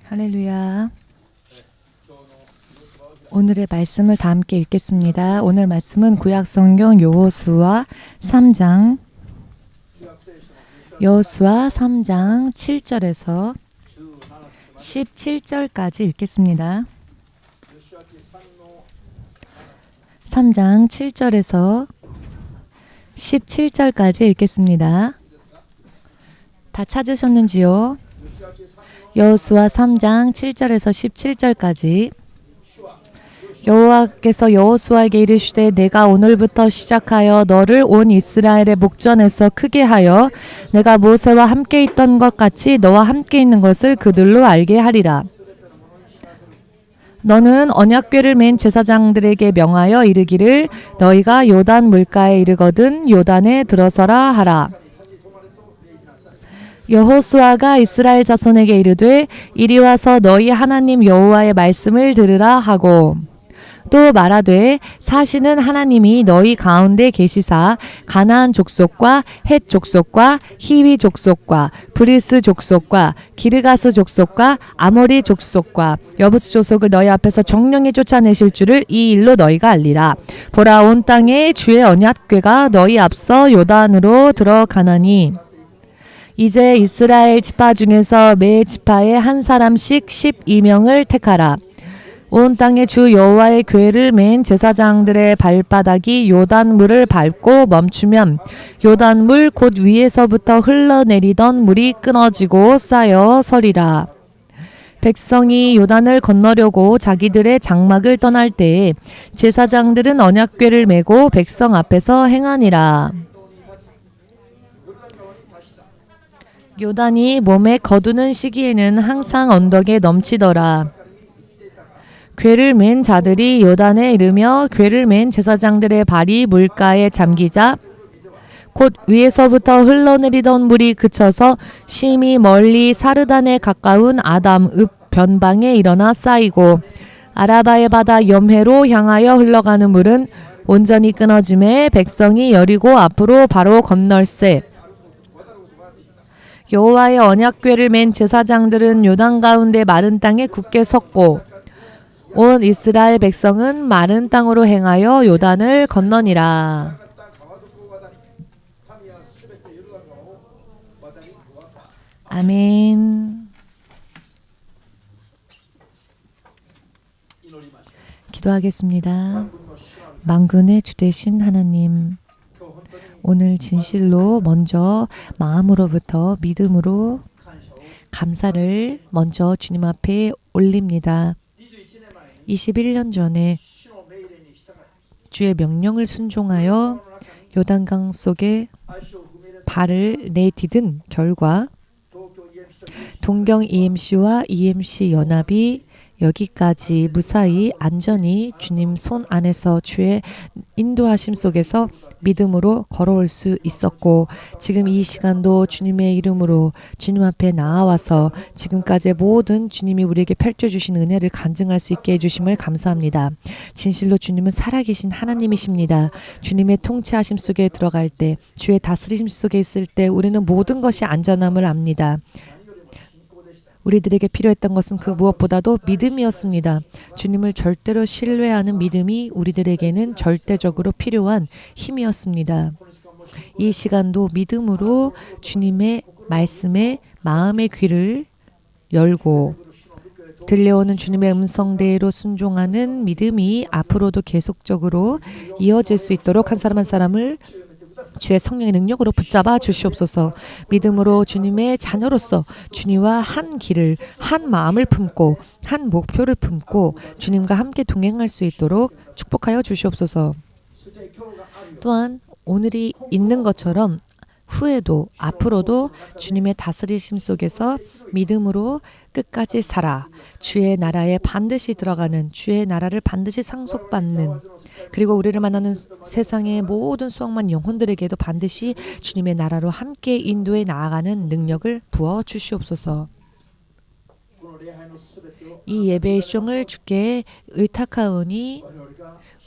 할렐루야. 오늘의 말씀을 다 함께 읽겠습니다. 오늘 말씀은 구약성경 여호수아 3장 7절에서 17절까지 읽겠습니다. 3장 7절에서 17절까지 읽겠습니다. 다 찾으셨는지요? 여호수아 3장 7절에서 17절까지. 여호와께서 여호수아에게 이르시되 내가 오늘부터 시작하여 너를 온 이스라엘의 목전에서 크게 하여 내가 모세와 함께 있던 것 같이 너와 함께 있는 것을 그들로 알게 하리라. 너는 언약궤를 맨 제사장들에게 명하여 이르기를 너희가 요단 물가에 이르거든 요단에 들어서라 하라. 여호수아가 이스라엘 자손에게 이르되 이리 와서 너희 하나님 여호와의 말씀을 들으라 하고 또 말하되 사시는 하나님이 너희 가운데 계시사 가나안 족속과 헷 족속과 히위 족속과 브리스 족속과 기르가스 족속과 아모리 족속과 여부스 족속을 너희 앞에서 정령히 쫓아내실 줄을 이 일로 너희가 알리라. 보라 온 땅에 주의 언약궤가 너희 앞서 요단으로 들어가나니 이제 이스라엘 지파 중에서 매 지파에 한 사람씩 12명을 택하라. 온 땅에 주 여호와의 궤를 맨 제사장들의 발바닥이 요단물을 밟고 멈추면 요단물 곧 위에서부터 흘러내리던 물이 끊어지고 쌓여 서리라. 백성이 요단을 건너려고 자기들의 장막을 떠날 때에 제사장들은 언약궤를 메고 백성 앞에서 행하니라. 요단이 몸에 거두는 시기에는 항상 언덕에 넘치더라. 궤를 맨 자들이 요단에 이르며 궤를 맨 제사장들의 발이 물가에 잠기자 곧 위에서부터 흘러내리던 물이 그쳐서 심히 멀리 사르단에 가까운 아담 읍 변방에 일어나 쌓이고 아라바의 바다 염해로 향하여 흘러가는 물은 온전히 끊어짐에 백성이 여리고 앞으로 바로 건널세. 여호와의 언약궤를 맨 제사장들은 요단 가운데 마른 땅에 굳게 섰고 온 이스라엘 백성은 마른 땅으로 행하여 요단을 건너니라. 아멘. 기도하겠습니다. 만군의 주 되신 하나님, 오늘 진실로 먼저 마음으로부터 믿음으로 감사를 먼저 주님 앞에 올립니다. 21년 전에 주의 명령을 순종하여 요단강 속에 발을 내디딘 결과 동경 EMC와 EMC 연합이 여기까지 무사히 안전히 주님 손 안에서 주의 인도하심 속에서 믿음으로 걸어올 수 있었고 지금 이 시간도 주님의 이름으로 주님 앞에 나와서 지금까지의 모든 주님이 우리에게 펼쳐주신 은혜를 간증할 수 있게 해주심을 감사합니다. 진실로 주님은 살아계신 하나님이십니다. 주님의 통치하심 속에 들어갈 때 주의 다스리심 속에 있을 때 우리는 모든 것이 안전함을 압니다. 우리들에게 필요했던 것은 그 무엇보다도 믿음이었습니다. 주님을 절대로 신뢰하는 믿음이 우리들에게는 절대적으로 필요한 힘이었습니다. 이 시간도 믿음으로 주님의 말씀에 마음의 귀를 열고 들려오는 주님의 음성대로 순종하는 믿음이 앞으로도 계속적으로 이어질 수 있도록 한 사람 한 사람을 주의 성령의 능력으로 붙잡아 주시옵소서. 믿음으로 주님의 자녀로서 주님과 한 길을, 한 마음을 품고 한 목표를 품고 주님과 함께 동행할 수 있도록 축복하여 주시옵소서. 또한 오늘이 있는 것처럼 후에도 앞으로도 주님의 다스리심 속에서 믿음으로 끝까지 살아 주의 나라에 반드시 들어가는, 주의 나라를 반드시 상속받는, 그리고 우리를 만나는 세상의 모든 수억만 영혼들에게도 반드시 주님의 나라로 함께 인도해 나아가는 능력을 부어 주시옵소서. 이 예배의 시종을 주께 의탁하오니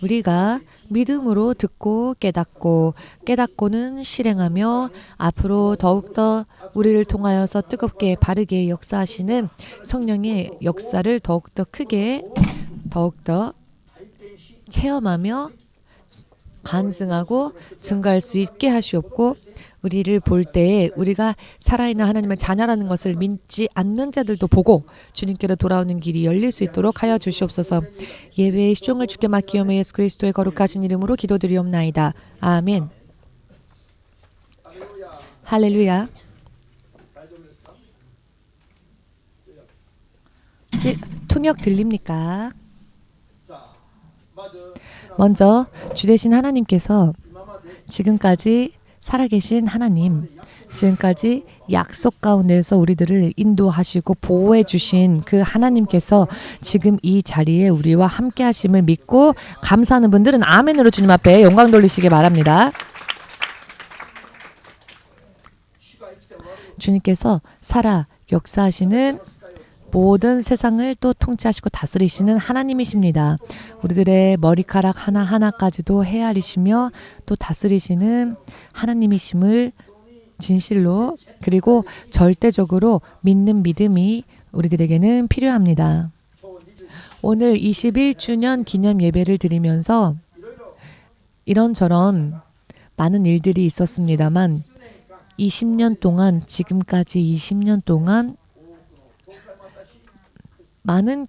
우리가 믿음으로 듣고 깨닫고는 실행하며 앞으로 더욱더 우리를 통하여서 뜨겁게 바르게 역사하시는 성령의 역사를 더욱더 크게 더욱더 체험하며 간증하고 증가할 수 있게 하시옵고 우리를 볼 때에 우리가 살아있는 하나님의 자녀라는 것을 믿지 않는 자들도 보고 주님께로 돌아오는 길이 열릴 수 있도록 하여 주시옵소서. 예배의 시종을 주께 맡기오며 예수 그리스도의 거룩하신 이름으로 기도드리옵나이다. 아멘. 할렐루야. 통역 들립니까? 먼저 주되신 하나님께서 지금까지 살아계신 하나님, 지금까지 약속 가운데서 우리들을 인도하시고 보호해 주신 그 하나님께서 지금 이 자리에 우리와 함께 하심을 믿고 감사하는 분들은 아멘으로 주님 앞에 영광 돌리시기 바랍니다. 주님께서 살아 역사하시는 모든 세상을 또 통치하시고 다스리시는 하나님이십니다. 우리들의 머리카락 하나하나까지도 헤아리시며 또 다스리시는 하나님이심을 진실로 그리고 절대적으로 믿는 믿음이 우리들에게는 필요합니다. 오늘 21주년 기념 예배를 드리면서 이런저런 많은 일들이 있었습니다만 20년 동안 지금까지 20년 동안 많은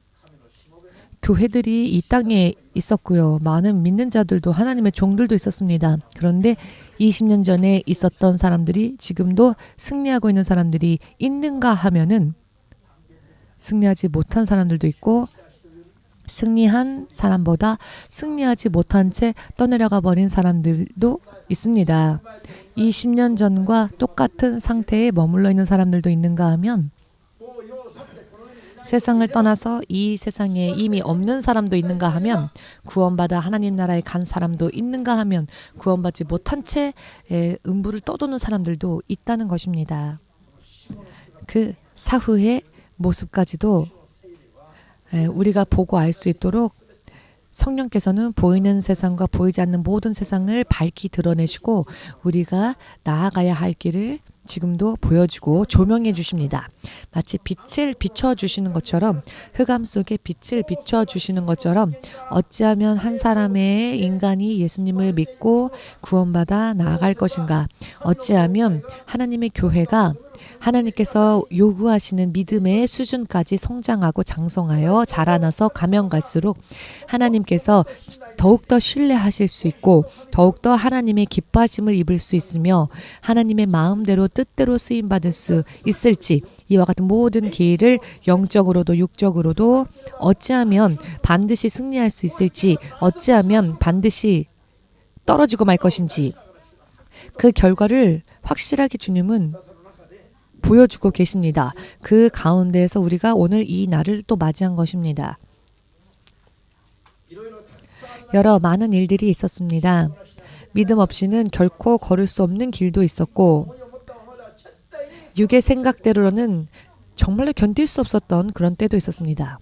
교회들이 이 땅에 있었고요. 많은 믿는 자들도 하나님의 종들도 있었습니다. 그런데 20년 전에 있었던 사람들이 지금도 승리하고 있는 사람들이 있는가 하면은 승리하지 못한 사람들도 있고 승리한 사람보다 승리하지 못한 채 떠내려가 버린 사람들도 있습니다. 20년 전과 똑같은 상태에 머물러 있는 사람들도 있는가 하면 세상을 떠나서 이 세상에 이미 없는 사람도 있는가 하면 구원받아 하나님 나라에 간 사람도 있는가 하면 구원받지 못한 채 음부를 떠도는 사람들도 있다는 것입니다. 그 사후의 모습까지도 우리가 보고 알 수 있도록 성령께서는 보이는 세상과 보이지 않는 모든 세상을 밝히 드러내시고 우리가 나아가야 할 길을 지금도 보여주고 조명해 주십니다. 마치 빛을 비춰주시는 것처럼 흑암 속에 빛을 비춰주시는 것처럼 어찌하면 한 사람의 인간이 예수님을 믿고 구원받아 나아갈 것인가. 어찌하면 하나님의 교회가 하나님께서 요구하시는 믿음의 수준까지 성장하고 장성하여 자라나서 가면 갈수록 하나님께서 더욱더 신뢰하실 수 있고 더욱더 하나님의 기뻐하심을 입을 수 있으며 하나님의 마음대로 뜻대로 쓰임받을 수 있을지 이와 같은 모든 길을 영적으로도 육적으로도 어찌하면 반드시 승리할 수 있을지 어찌하면 반드시 떨어지고 말 것인지 그 결과를 확실하게 주님은 보여주고 계십니다. 그 가운데에서 우리가 오늘 이 날을 또 맞이한 것입니다. 여러 많은 일들이 있었습니다. 믿음 없이는 결코 걸을 수 없는 길도 있었고 육의 생각대로는 정말로 견딜 수 없었던 그런 때도 있었습니다.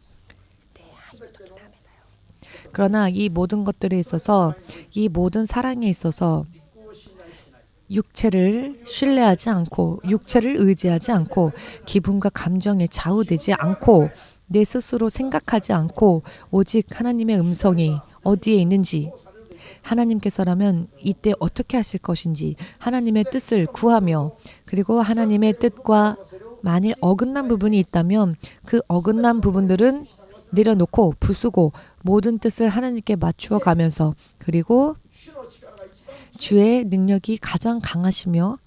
그러나 이 모든 것들에 있어서 이 모든 사랑에 있어서 육체를 신뢰하지 않고 육체를 의지하지 않고 기분과 감정에 좌우되지 않고 내 스스로 생각하지 않고 오직 하나님의 음성이 어디에 있는지 하나님께서라면 이때 어떻게 하실 것인지 하나님의 뜻을 구하며 그리고 하나님의 뜻과 만일 어긋난 부분이 있다면 그 어긋난 부분들은 내려놓고 부수고 모든 뜻을 하나님께 맞추어 가면서 그리고 주의 능력이 가장 강하시며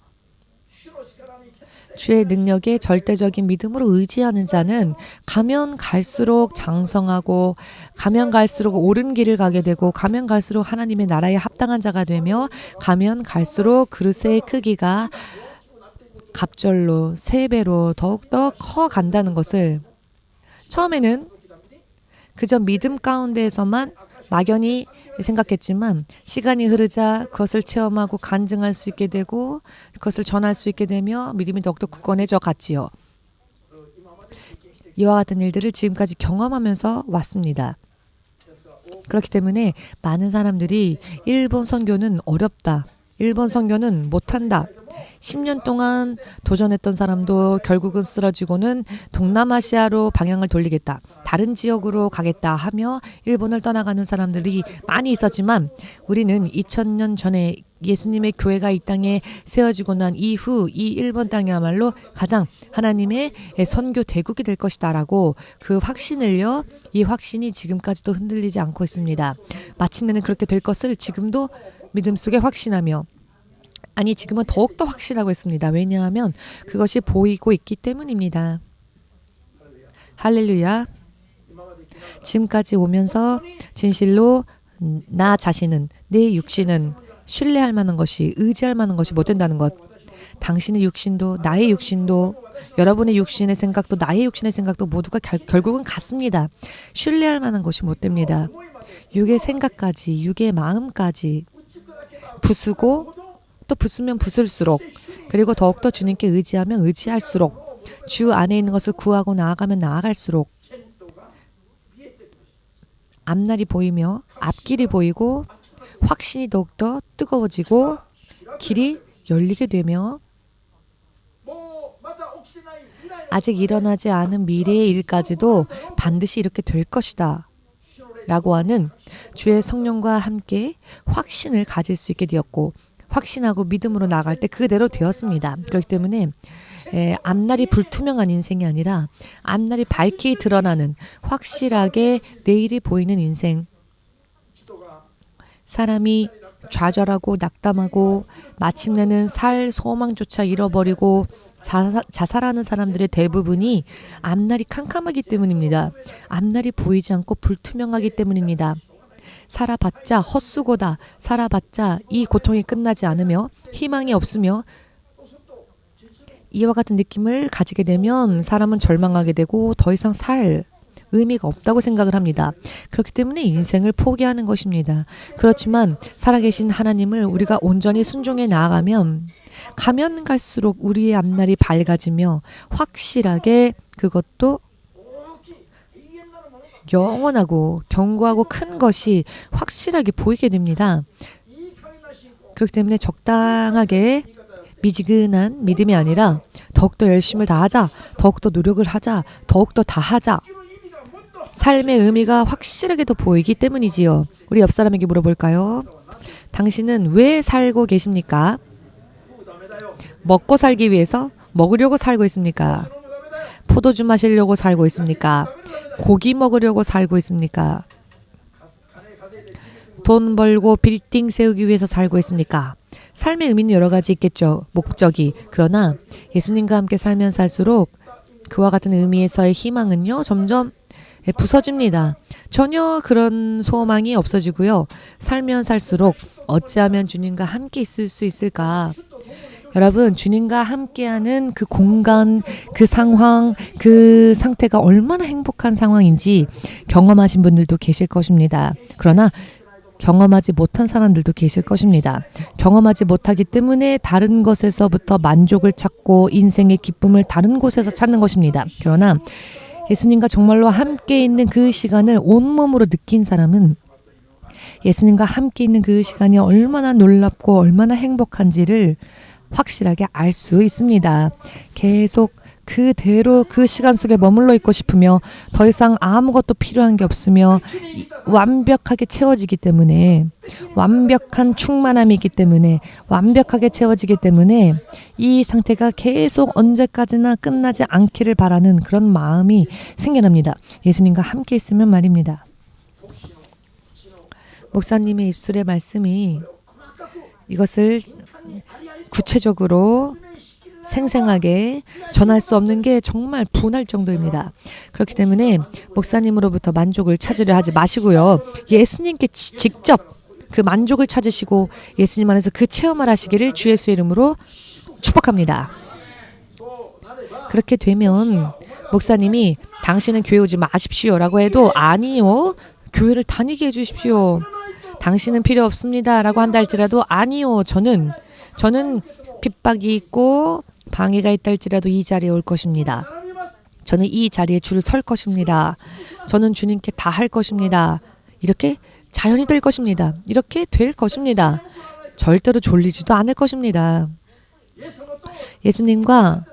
주의 능력에 절대적인 믿음으로 의지하는 자는 가면 갈수록 장성하고 가면 갈수록 옳은 길을 가게 되고 가면 갈수록 하나님의 나라에 합당한 자가 되며 가면 갈수록 그릇의 크기가 갑절로 3배로 더욱더 커 간다는 것을 처음에는 그저 믿음 가운데에서만 막연히 생각했지만 시간이 흐르자 그것을 체험하고 간증할 수 있게 되고 그것을 전할 수 있게 되며 믿음이 더욱더 굳건해져 갔지요. 이와 같은 일들을 지금까지 경험하면서 왔습니다. 그렇기 때문에 많은 사람들이 일본 선교는 어렵다. 일본 선교는 못한다. 10년 동안 도전했던 사람도 결국은 쓰러지고는 동남아시아로 방향을 돌리겠다. 다른 지역으로 가겠다 하며 일본을 떠나가는 사람들이 많이 있었지만 우리는 2000년 전에 예수님의 교회가 이 땅에 세워지고 난 이후 이 일본 땅이야말로 가장 하나님의 선교 대국이 될 것이다 라고 그 확신을요, 이 확신이 지금까지도 흔들리지 않고 있습니다. 마침내는 그렇게 될 것을 지금도 믿음 속에 확신하며, 아니 지금은 더욱더 확신하고 있습니다. 왜냐하면 그것이 보이고 있기 때문입니다. 할렐루야. 지금까지 오면서 진실로 나 자신은, 내 육신은 신뢰할 만한 것이, 의지할 만한 것이 못 된다는 것. 당신의 육신도, 나의 육신도, 여러분의 육신의 생각도, 나의 육신의 생각도 모두가 결국은 같습니다. 신뢰할 만한 것이 못 됩니다. 육의 생각까지, 육의 마음까지 부수고, 또 부수면 부술수록, 그리고 더욱더 주님께 의지하면 의지할수록, 주 안에 있는 것을 구하고 나아가면 나아갈수록 앞날이 보이며 앞길이 보이고 확신이 더욱더 뜨거워지고 길이 열리게 되며 아직 일어나지 않은 미래의 일까지도 반드시 이렇게 될 것이다 라고 하는 주의 성령과 함께 확신을 가질 수 있게 되었고, 확신하고 믿음으로 나갈 때 그대로 되었습니다. 그렇기 때문에 앞날이 불투명한 인생이 아니라 앞날이 밝게 드러나는, 확실하게 내일이 보이는 인생. 사람이 좌절하고 낙담하고 마침내는 살 소망조차 잃어버리고 자살하는 사람들의 대부분이 앞날이 캄캄하기 때문입니다. 앞날이 보이지 않고 불투명하기 때문입니다. 살아봤자 헛수고다. 살아봤자 이 고통이 끝나지 않으며 희망이 없으며, 이와 같은 느낌을 가지게 되면 사람은 절망하게 되고 더 이상 살 의미가 없다고 생각을 합니다. 그렇기 때문에 인생을 포기하는 것입니다. 그렇지만 살아계신 하나님을 우리가 온전히 순종해 나아가면 가면 갈수록 우리의 앞날이 밝아지며 확실하게, 그것도 영원하고 견고하고 큰 것이 확실하게 보이게 됩니다. 그렇기 때문에 적당하게 미지근한 믿음이 아니라 더욱더 열심을 다하자, 더욱더 노력을 하자, 더욱더 다하자. 삶의 의미가 확실하게 더 보이기 때문이지요. 우리 옆 사람에게 물어볼까요? 당신은 왜 살고 계십니까? 먹고 살기 위해서? 먹으려고 살고 있습니까? 포도주 마시려고 살고 있습니까? 고기 먹으려고 살고 있습니까? 돈 벌고 빌딩 세우기 위해서 살고 있습니까? 삶의 의미는 여러 가지 있겠죠. 목적이. 그러나 예수님과 함께 살면 살수록 그와 같은 의미에서의 희망은요, 점점 부서집니다. 전혀 그런 소망이 없어지고요. 살면 살수록 어찌하면 주님과 함께 있을 수 있을까? 여러분, 주님과 함께하는 그 공간, 그 상황, 그 상태가 얼마나 행복한 상황인지 경험하신 분들도 계실 것입니다. 그러나 경험하지 못한 사람들도 계실 것입니다. 경험하지 못하기 때문에 다른 것에서부터 만족을 찾고 인생의 기쁨을 다른 곳에서 찾는 것입니다. 그러나 예수님과 정말로 함께 있는 그 시간을 온몸으로 느낀 사람은 예수님과 함께 있는 그 시간이 얼마나 놀랍고 얼마나 행복한지를 확실하게 알 수 있습니다. 계속 그대로 그 시간 속에 머물러 있고 싶으며 더 이상 아무것도 필요한 게 없으며 완벽하게 채워지기 때문에, 완벽한 충만함이 있기 때문에, 완벽하게 채워지기 때문에 이 상태가 계속 언제까지나 끝나지 않기를 바라는 그런 마음이 생겨납니다. 예수님과 함께 있으면 말입니다. 목사님의 입술의 말씀이 이것을 구체적으로 생생하게 전할 수 없는 게 정말 분할 정도입니다. 그렇기 때문에 목사님으로부터 만족을 찾으려 하지 마시고요. 예수님께 직접 그 만족을 찾으시고 예수님 안에서 그 체험을 하시기를 주 예수의 이름으로 축복합니다. 그렇게 되면 목사님이 당신은 교회 오지 마십시오 라고 해도 아니요, 교회를 다니게 해주십시오. 당신은 필요 없습니다 라고 한다 할지라도 아니요, 저는 핍박이 있고 방해가 있다 할지라도 이 자리에 올 것입니다. 저는 이 자리에 줄을 설 것입니다. 저는 주님께 다 할 것입니다. 이렇게 자연이 될 것입니다. 이렇게 될 것입니다. 절대로 졸리지도 않을 것입니다. 예수님과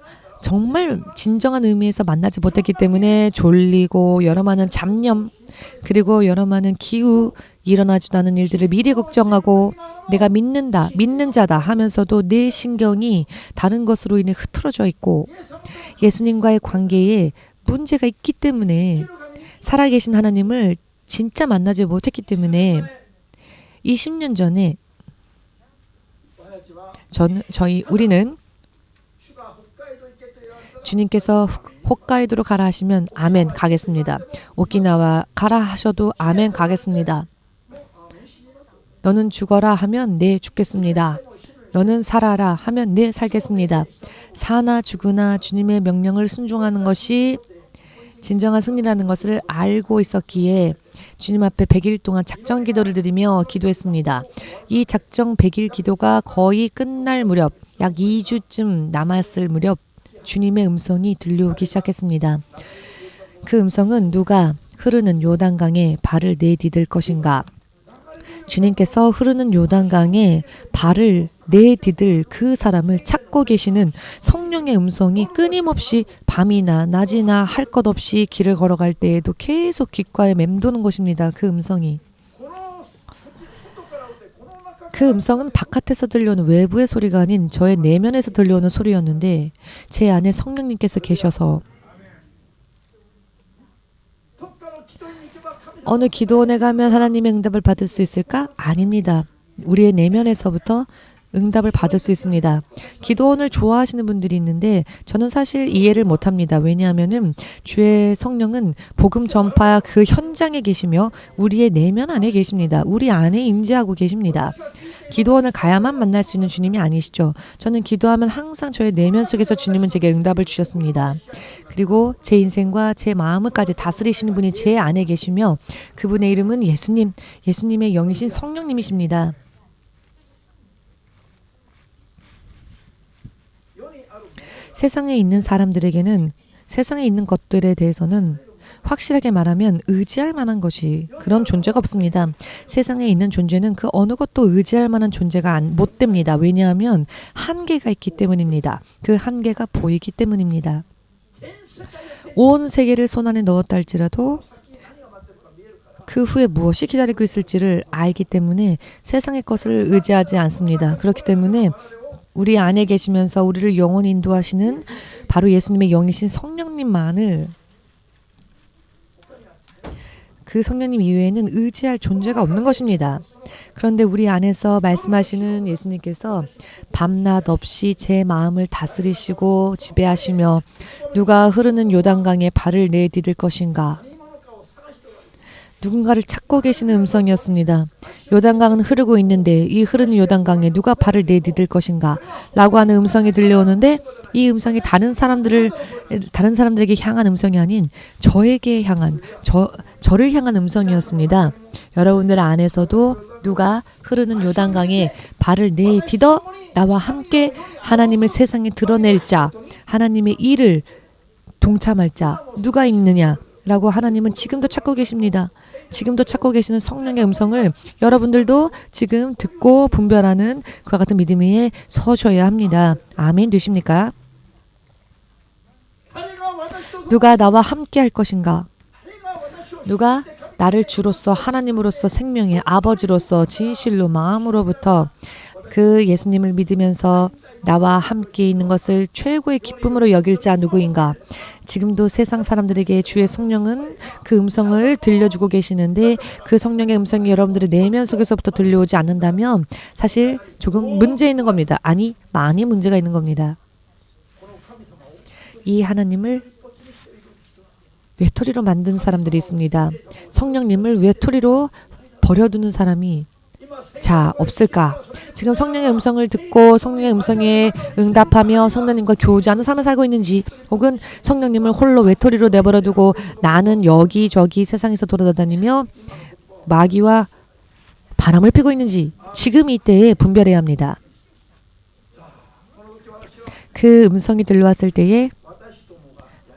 정말 진정한 의미에서 만나지 못했기 때문에 졸리고 여러 많은 잡념 그리고 여러 많은 기후 일어나지도 않은 일들을 미리 걱정하고 내가 믿는다, 믿는 자다 하면서도 내 신경이 다른 것으로 인해 흐트러져 있고 예수님과의 관계에 문제가 있기 때문에 살아계신 하나님을 진짜 만나지 못했기 때문에 20년 전에 우리는 주님께서 홋카이도로 가라 하시면 아멘 가겠습니다. 오키나와 가라 하셔도 아멘 가겠습니다. 너는 죽어라 하면 네 죽겠습니다. 너는 살아라 하면 네 살겠습니다. 사나 죽으나 주님의 명령을 순종하는 것이 진정한 승리라는 것을 알고 있었기에 주님 앞에 100일 동안 작정 기도를 드리며 기도했습니다. 이 작정 100일 기도가 거의 끝날 무렵 약 2주쯤 남았을 무렵 주님의 음성이 들려오기 시작했습니다. 그 음성은 누가 흐르는 요단강에 발을 내디딜 것인가? 주님께서 흐르는 요단강에 발을 내디딜 그 사람을 찾고 계시는 성령의 음성이 끊임없이 밤이나 낮이나 할 것 없이 길을 걸어갈 때에도 계속 귓가에 맴도는 것입니다. 그 음성이. 그 음성은 바깥에서 들려오는 외부의 소리가 아닌 저의 내면에서 들려오는 소리였는데 제 안에 성령님께서 계셔서 어느 기도원에 가면 하나님의 응답을 받을 수 있을까? 아닙니다. 우리의 내면에서부터 응답을 받을 수 있습니다. 기도원을 좋아하시는 분들이 있는데 저는 사실 이해를 못합니다. 왜냐하면 주의 성령은 복음 전파 그 현장에 계시며 우리의 내면 안에 계십니다. 우리 안에 임재하고 계십니다. 기도원을 가야만 만날 수 있는 주님이 아니시죠. 저는 기도하면 항상 저의 내면 속에서 주님은 제게 응답을 주셨습니다. 그리고 제 인생과 제 마음을까지 다스리시는 분이 제 안에 계시며 그분의 이름은 예수님, 예수님의 영이신 성령님이십니다. 세상에 있는 사람들에게는 세상에 있는 것들에 대해서는 확실하게 말하면 의지할 만한 것이 그런 존재가 없습니다. 세상에 있는 존재는 그 어느 것도 의지할 만한 존재가 못 됩니다. 왜냐하면 한계가 있기 때문입니다. 그 한계가 보이기 때문입니다. 온 세계를 손안에 넣었다 할지라도 그 후에 무엇이 기다리고 있을지를 알기 때문에 세상의 것을 의지하지 않습니다. 그렇기 때문에 우리 안에 계시면서 우리를 영원히 인도하시는 바로 예수님의 영이신 성령님만을 그 성령님 이외에는 의지할 존재가 없는 것입니다. 그런데 우리 안에서 말씀하시는 예수님께서 밤낮 없이 제 마음을 다스리시고 지배하시며 누가 흐르는 요단강에 발을 내디딜 것인가? 누군가를 찾고 계시는 음성이었습니다. 요단강은 흐르고 있는데 이 흐르는 요단강에 누가 발을 내디딜 것인가? 라고 하는 음성이 들려오는데 이 음성이 다른 사람들에게 향한 음성이 아닌 저에게 향한 저를 향한 음성이었습니다. 여러분들 안에서도 누가 흐르는 요단강에 발을 내디뎌 나와 함께 하나님을 세상에 드러낼 자, 하나님의 일을 동참할 자 누가 있느냐? 라고 하나님은 지금도 찾고 계십니다. 지금도 찾고 계시는 성령의 음성을 여러분들도 지금 듣고 분별하는 그와 같은 믿음 위에 서셔야 합니다. 아멘 되십니까? 누가 나와 함께 할 것인가? 누가 나를 주로서 하나님으로서 생명의 아버지로서 진실로 마음으로부터 그 예수님을 믿으면서 나와 함께 있는 것을 최고의 기쁨으로 여길 자 누구인가? 지금도 세상 사람들에게 주의 성령은 그 음성을 들려주고 계시는데 그 성령의 음성이 여러분들의 내면 속에서부터 들려오지 않는다면 사실 조금 문제 있는 겁니다. 아니, 많이 문제가 있는 겁니다. 이 하나님을 외톨이로 만든 사람들이 있습니다. 성령님을 외톨이로 버려두는 사람이 자, 없을까? 지금 성령의 음성을 듣고 성령의 음성에 응답하며 성령님과 교제하는 삶을 살고 있는지 혹은 성령님을 홀로 외톨이로 내버려두고 나는 여기저기 세상에서 돌아다니며 마귀와 바람을 피고 있는지 지금 이때에 분별해야 합니다. 그 음성이 들려왔을 때에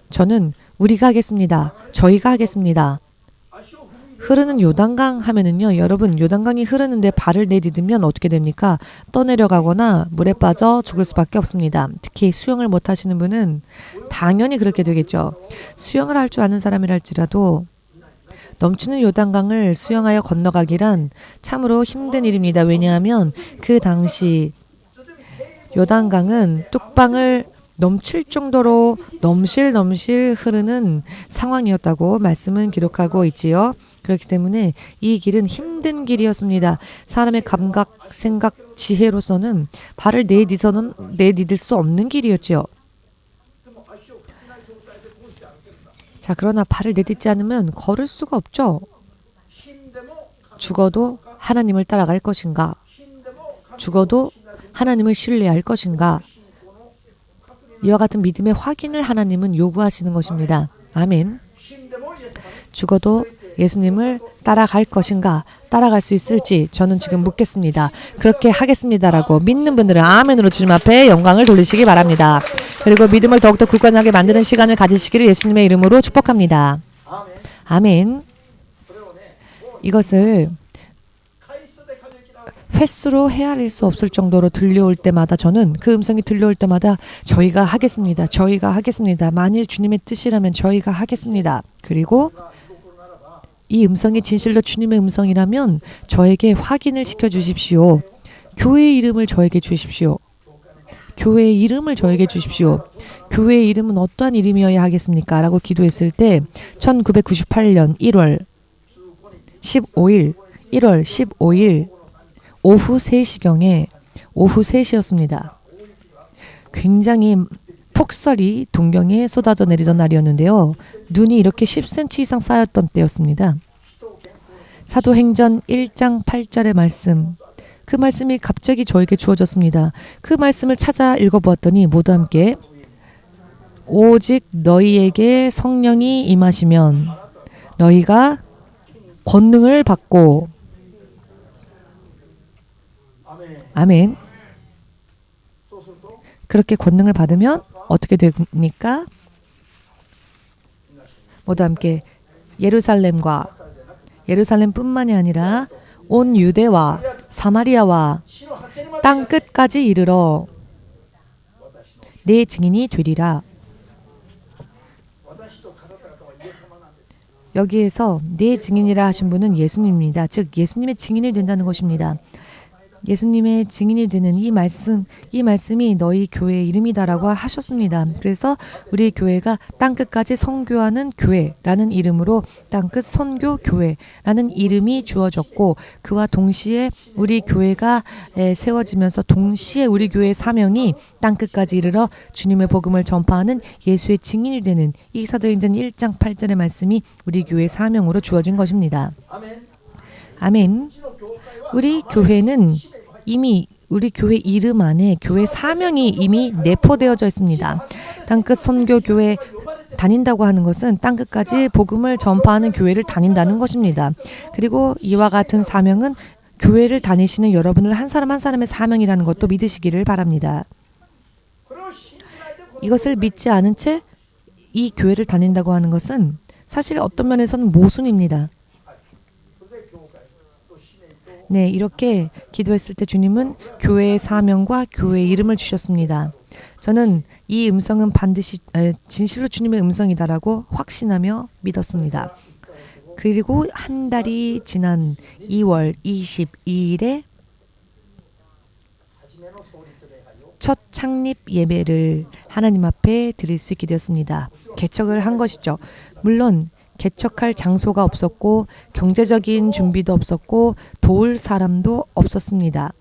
저는 우리가 하겠습니다. 저희가 하겠습니다. 흐르는 요단강 하면은요, 여러분, 요단강이 흐르는데 발을 내디디면 어떻게 됩니까? 떠내려가거나 물에 빠져 죽을 수밖에 없습니다. 특히 수영을 못 하시는 분은 당연히 그렇게 되겠죠. 수영을 할 줄 아는 사람이랄지라도 넘치는 요단강을 수영하여 건너가기란 참으로 힘든 일입니다. 왜냐하면 그 당시 요단강은 뚝방을 넘칠 정도로 넘실넘실 흐르는 상황이었다고 말씀은 기록하고 있지요. 그렇기 때문에 이 길은 힘든 길이었습니다. 사람의 감각, 생각, 지혜로서는 발을 내디딜 수 없는 길이었지요. 자, 그러나 발을 내딛지 않으면 걸을 수가 없죠. 죽어도 하나님을 따라갈 것인가? 죽어도 하나님을 신뢰할 것인가? 이와 같은 믿음의 확인을 하나님은 요구하시는 것입니다. 아멘. 죽어도 예수님을 따라갈 것인가? 따라갈 수 있을지 저는 지금 묻겠습니다. 그렇게 하겠습니다라고 믿는 분들은 아멘으로 주님 앞에 영광을 돌리시기 바랍니다. 그리고 믿음을 더욱더 굳건하게 만드는 시간을 가지시기를 예수님의 이름으로 축복합니다. 아멘. 이것을 횟수로 헤아릴 수 없을 정도로 들려올 때마다 저는 그 음성이 들려올 때마다 저희가 하겠습니다. 저희가 하겠습니다. 만일 주님의 뜻이라면 저희가 하겠습니다. 그리고 이 음성이 진실로 주님의 음성이라면 저에게 확인을 시켜주십시오. 교회의 이름을 저에게 주십시오. 교회의 이름을 저에게 주십시오. 교회의 이름은 어떠한 이름이어야 하겠습니까? 라고 기도했을 때 1998년 1월 15일 오후 3시경에 오후 3시였습니다. 굉장히 폭설이 동경에 쏟아져 내리던 날이었는데요. 눈이 이렇게 10cm 이상 쌓였던 때였습니다. 사도행전 1장 8절의 말씀, 그 말씀이 갑자기 저에게 주어졌습니다. 그 말씀을 찾아 읽어보았더니 모두 함께 오직 너희에게 성령이 임하시면 너희가 권능을 받고 아멘. 그렇게 권능을 받으면 어떻게 됩니까? 모두 함께 예루살렘뿐만이 아니라 온 유대와 사마리아와 땅 끝까지 이르러 내 증인이 되리라. 여기에서 내 증인이라 하신 분은 예수님입니다. 즉 예수님의 증인이 된다는 것입니다. 예수님의 증인이 되는 이 말씀이 너희 교회의 이름이다라고 하셨습니다. 그래서 우리 교회가 땅끝까지 선교하는 교회라는 이름으로 땅끝 선교 교회라는 이름이 주어졌고, 그와 동시에 우리 교회가 세워지면서 동시에 우리 교회의 사명이 땅끝까지 이르러 주님의 복음을 전파하는 예수의 증인이 되는 이 사도행전 1장 8절의 말씀이 우리 교회의 사명으로 주어진 것입니다. 아멘. 우리 교회는 이미 우리 교회 이름 안에 교회 사명이 이미 내포되어져 있습니다. 땅끝 선교교회 다닌다고 하는 것은 땅끝까지 복음을 전파하는 교회를 다닌다는 것입니다. 그리고 이와 같은 사명은 교회를 다니시는 여러분을 한 사람 한 사람의 사명이라는 것도 믿으시기를 바랍니다. 이것을 믿지 않은 채 이 교회를 다닌다고 하는 것은 사실 어떤 면에서는 모순입니다. 네, 이렇게 기도했을 때 주님은 교회의 사명과 교회의 이름을 주셨습니다. 저는 이 음성은 반드시 진실로 주님의 음성이다라고 확신하며 믿었습니다. 그리고 한 달이 지난 2월 22일에 첫 창립 예배를 하나님 앞에 드릴 수 있게 되었습니다. 개척을 한 것이죠. 물론 개척할 장소가 없었고 경제적인 준비도 없었고 도울 사람도 없었습니다.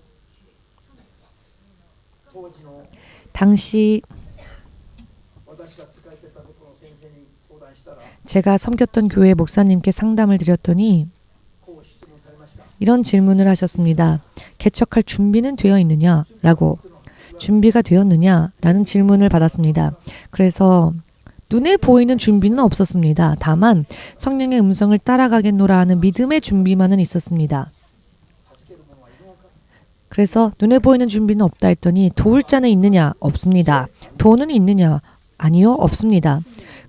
당시 제가 섬겼던 교회 목사님께 상담을 드렸더니 이런 질문을 하셨습니다. 개척할 준비는 되어 있느냐라고, 준비가 되었느냐라는 질문을 받았습니다. 그래서 눈에 보이는 준비는 없었습니다. 다만 성령의 음성을 따라가겠노라 하는 믿음의 준비만은 있었습니다. 그래서 눈에 보이는 준비는 없다 했더니 도울 자는 있느냐? 없습니다. 돈은 있느냐? 아니요, 없습니다.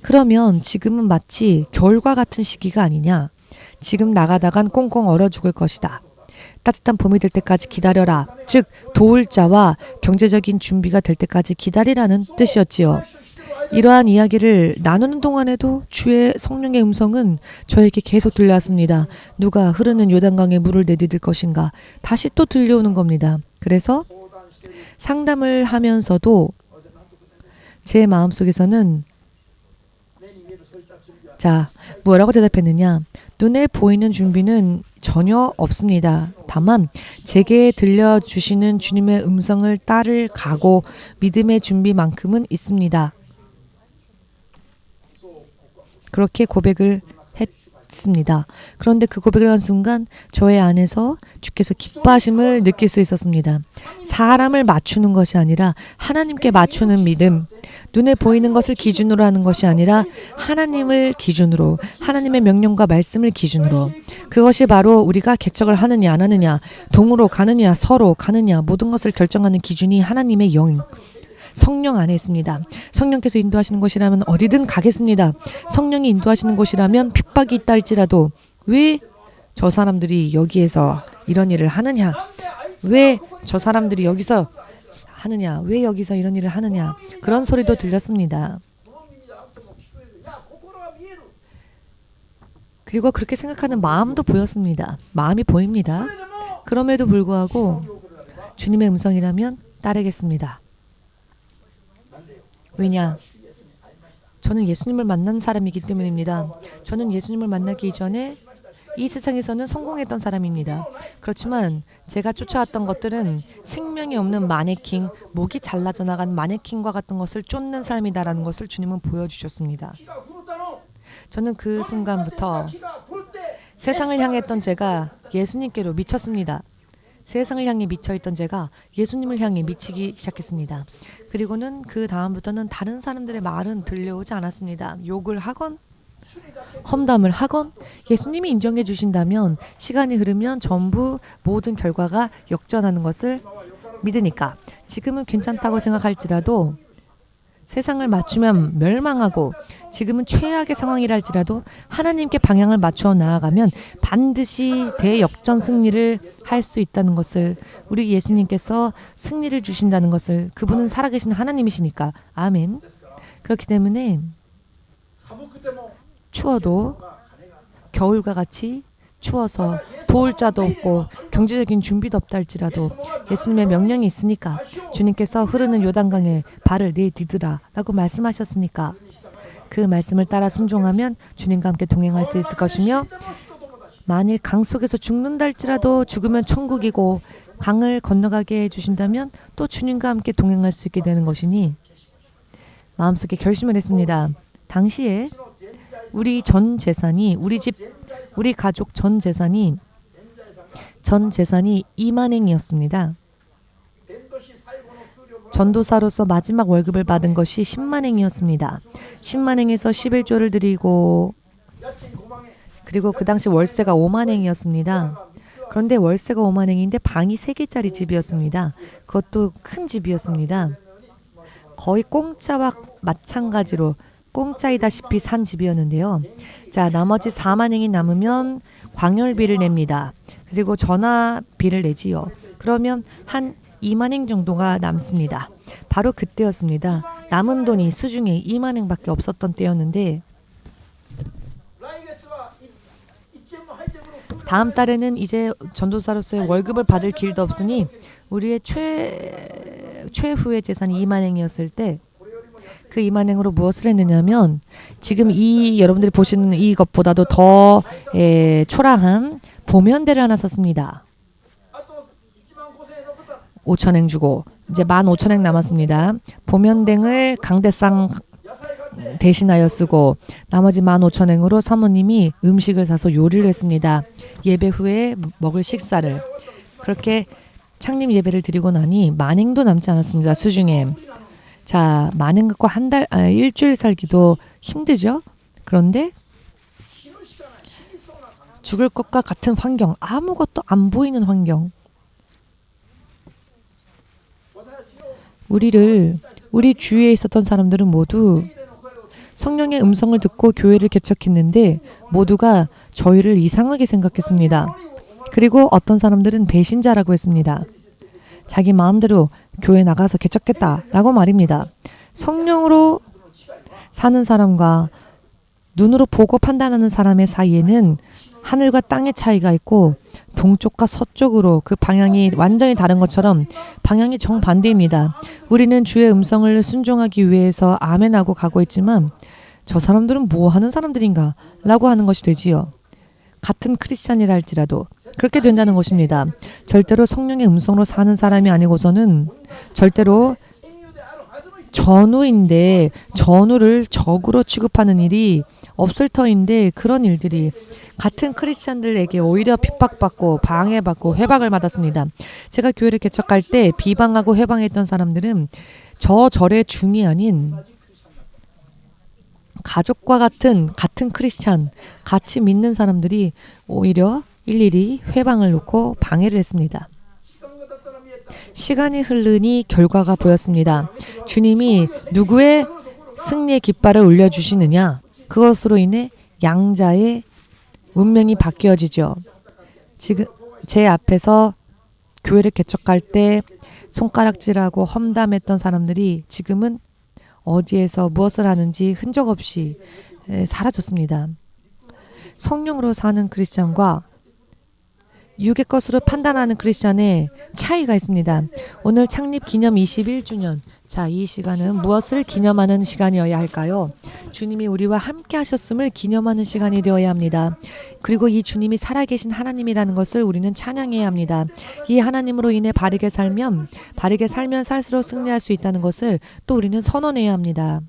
그러면 지금은 마치 겨울과 같은 시기가 아니냐. 지금 나가다간 꽁꽁 얼어 죽을 것이다. 따뜻한 봄이 될 때까지 기다려라. 즉 도울 자와 경제적인 준비가 될 때까지 기다리라는 뜻이었지요. 이러한 이야기를 나누는 동안에도 주의 성령의 음성은 저에게 계속 들려왔습니다. 누가 흐르는 요단강에 물을 내디딜 것인가. 다시 또 들려오는 겁니다. 그래서 상담을 하면서도 제 마음속에서는 자, 뭐라고 대답했느냐. 눈에 보이는 준비는 전혀 없습니다. 다만 제게 들려주시는 주님의 음성을 따를 각오, 믿음의 준비만큼은 있습니다. 그렇게 고백을 했습니다. 그런데 그 고백을 한 순간 저의 안에서 주께서 기뻐하심을 느낄 수 있었습니다. 사람을 맞추는 것이 아니라 하나님께 맞추는 믿음, 눈에 보이는 것을 기준으로 하는 것이 아니라 하나님을 기준으로, 하나님의 명령과 말씀을 기준으로. 그것이 바로 우리가 개척을 하느냐 안 하느냐, 동으로 가느냐 서로 가느냐, 모든 것을 결정하는 기준이 하나님의 영, 성령 안에 있습니다. 성령께서 인도하시는 곳이라면 어디든 가겠습니다. 성령이 인도하시는 곳이라면 핍박이 있다 할지라도 왜 저 사람들이 여기에서 이런 일을 하느냐, 왜 저 사람들이 여기서 하느냐, 왜 여기서 이런 일을 하느냐, 그런 소리도 들렸습니다. 그리고 그렇게 생각하는 마음도 보였습니다. 마음이 보입니다. 그럼에도 불구하고 주님의 음성이라면 따르겠습니다. 왜냐? 저는 예수님을 만난 사람이기 때문입니다. 저는 예수님을 만나기 이전에 이 세상에서는 성공했던 사람입니다. 그렇지만 제가 쫓아왔던 것들은 생명이 없는 마네킹, 목이 잘라져 나간 마네킹과 같은 것을 쫓는 삶이다라는 것을 주님은 보여주셨습니다. 저는 그 순간부터 세상을 향했던 제가 예수님께로 미쳤습니다. 세상을 향해 미쳐있던 제가 예수님을 향해 미치기 시작했습니다. 그리고는 그 다음부터는 다른 사람들의 말은 들려오지 않았습니다. 욕을 하건 험담을 하건 예수님이 인정해 주신다면 시간이 흐르면 전부 모든 결과가 역전하는 것을 믿으니까 지금은 괜찮다고 생각할지라도 세상을 맞추면 멸망하고 지금은 최악의 상황이라 할지라도 하나님께 방향을 맞추어 나아가면 반드시 대역전 승리를 할 수 있다는 것을, 우리 예수님께서 승리를 주신다는 것을, 그분은 살아계신 하나님이시니까. 아멘. 그렇기 때문에 추워도 겨울과 같이 추워서 도울 자도 없고 경제적인 준비도 없다 할지라도 예수님의 명령이 있으니까, 주님께서 흐르는 요단강에 발을 내디드라 라고 말씀하셨으니까 그 말씀을 따라 순종하면 주님과 함께 동행할 수 있을 것이며, 만일 강 속에서 죽는다 할지라도 죽으면 천국이고 강을 건너가게 해주신다면 또 주님과 함께 동행할 수 있게 되는 것이니 마음속에 결심을 했습니다. 당시에 우리 전 재산이, 우리 집, 우리 가족 전 재산이 2만행이었습니다. 전도사로서 마지막 월급을 받은 것이 10만행이었습니다. 10만행에서 11조를 드리고, 그리고 그 당시 월세가 5만행이었습니다. 그런데 월세가 5만행인데 방이 3개짜리 집이었습니다. 그것도 큰 집이었습니다. 거의 공짜와 마찬가지로 공짜이다시피 산 집이었는데요. 자, 나머지 4만행이 남으면 광열비를 냅니다. 그리고 전화비를 내지요. 그러면 한 2만행 정도가 남습니다. 바로 그때였습니다. 남은 돈이 수중에 2만행밖에 없었던 때였는데, 다음 달에는 이제 전도사로서의 월급을 받을 길도 없으니 우리의 최후의 재산이 2만행이었을 때 그 2만행으로 무엇을 했느냐면, 지금 이 여러분들이 보시는 이것보다도 더 초라한 보면대를 하나 샀습니다. 5천행 주고 이제 15,000행 남았습니다. 보면댕을 강대상 대신하여 쓰고 나머지 15,000행으로 사모님이 음식을 사서 요리를 했습니다. 예배 후에 먹을 식사를. 그렇게 창립 예배를 드리고 나니 만행도 남지 않았습니다. 수중에. 자, 만행 갖고 일주일 살기도 힘들죠. 그런데 죽을 것과 같은 환경, 아무것도 안 보이는 환경, 우리 주위에 있었던 사람들은 모두 성령의 음성을 듣고 교회를 개척했는데 모두가 저희를 이상하게 생각했습니다. 그리고 어떤 사람들은 배신자라고 했습니다. 자기 마음대로 교회 나가서 개척했다라고 말입니다. 성령으로 사는 사람과 눈으로 보고 판단하는 사람의 사이에는 하늘과 땅의 차이가 있고 동쪽과 서쪽으로 그 방향이 완전히 다른 것처럼 방향이 정반대입니다. 우리는 주의 음성을 순종하기 위해서 아멘하고 가고 있지만 저 사람들은 뭐 하는 사람들인가 라고 하는 것이 되지요. 같은 크리스찬이라 할지라도 그렇게 된다는 것입니다. 절대로 성령의 음성으로 사는 사람이 아니고서는 절대로 전우인데 전우를 적으로 취급하는 일이 없을 터인데 그런 일들이 같은 크리스찬들에게 오히려 핍박받고 방해받고 회박을 받았습니다. 제가 교회를 개척할 때 비방하고 회방했던 사람들은 저 절의 중이 아닌 가족과 같은 크리스찬, 같이 믿는 사람들이 오히려 일일이 회방을 놓고 방해를 했습니다. 시간이 흐르니 결과가 보였습니다. 주님이 누구의 승리의 깃발을 올려주시느냐? 그것으로 인해 양자의 운명이 바뀌어지죠. 지금 제 앞에서 교회를 개척할 때 손가락질하고 험담했던 사람들이 지금은 어디에서 무엇을 하는지 흔적 없이 사라졌습니다. 성령으로 사는 크리스찬과 육의 것으로 판단하는 크리스찬의 차이가 있습니다. 오늘 창립 기념 21주년. 자, 이 시간은 무엇을 기념하는 시간이어야 할까요? 주님이 우리와 함께 하셨음을 기념하는 시간이 되어야 합니다. 그리고 이 주님이 살아계신 하나님이라는 것을 우리는 찬양해야 합니다. 이 하나님으로 인해 바르게 살면 살수록 승리할 수 있다는 것을 또 우리는 선언해야 합니다.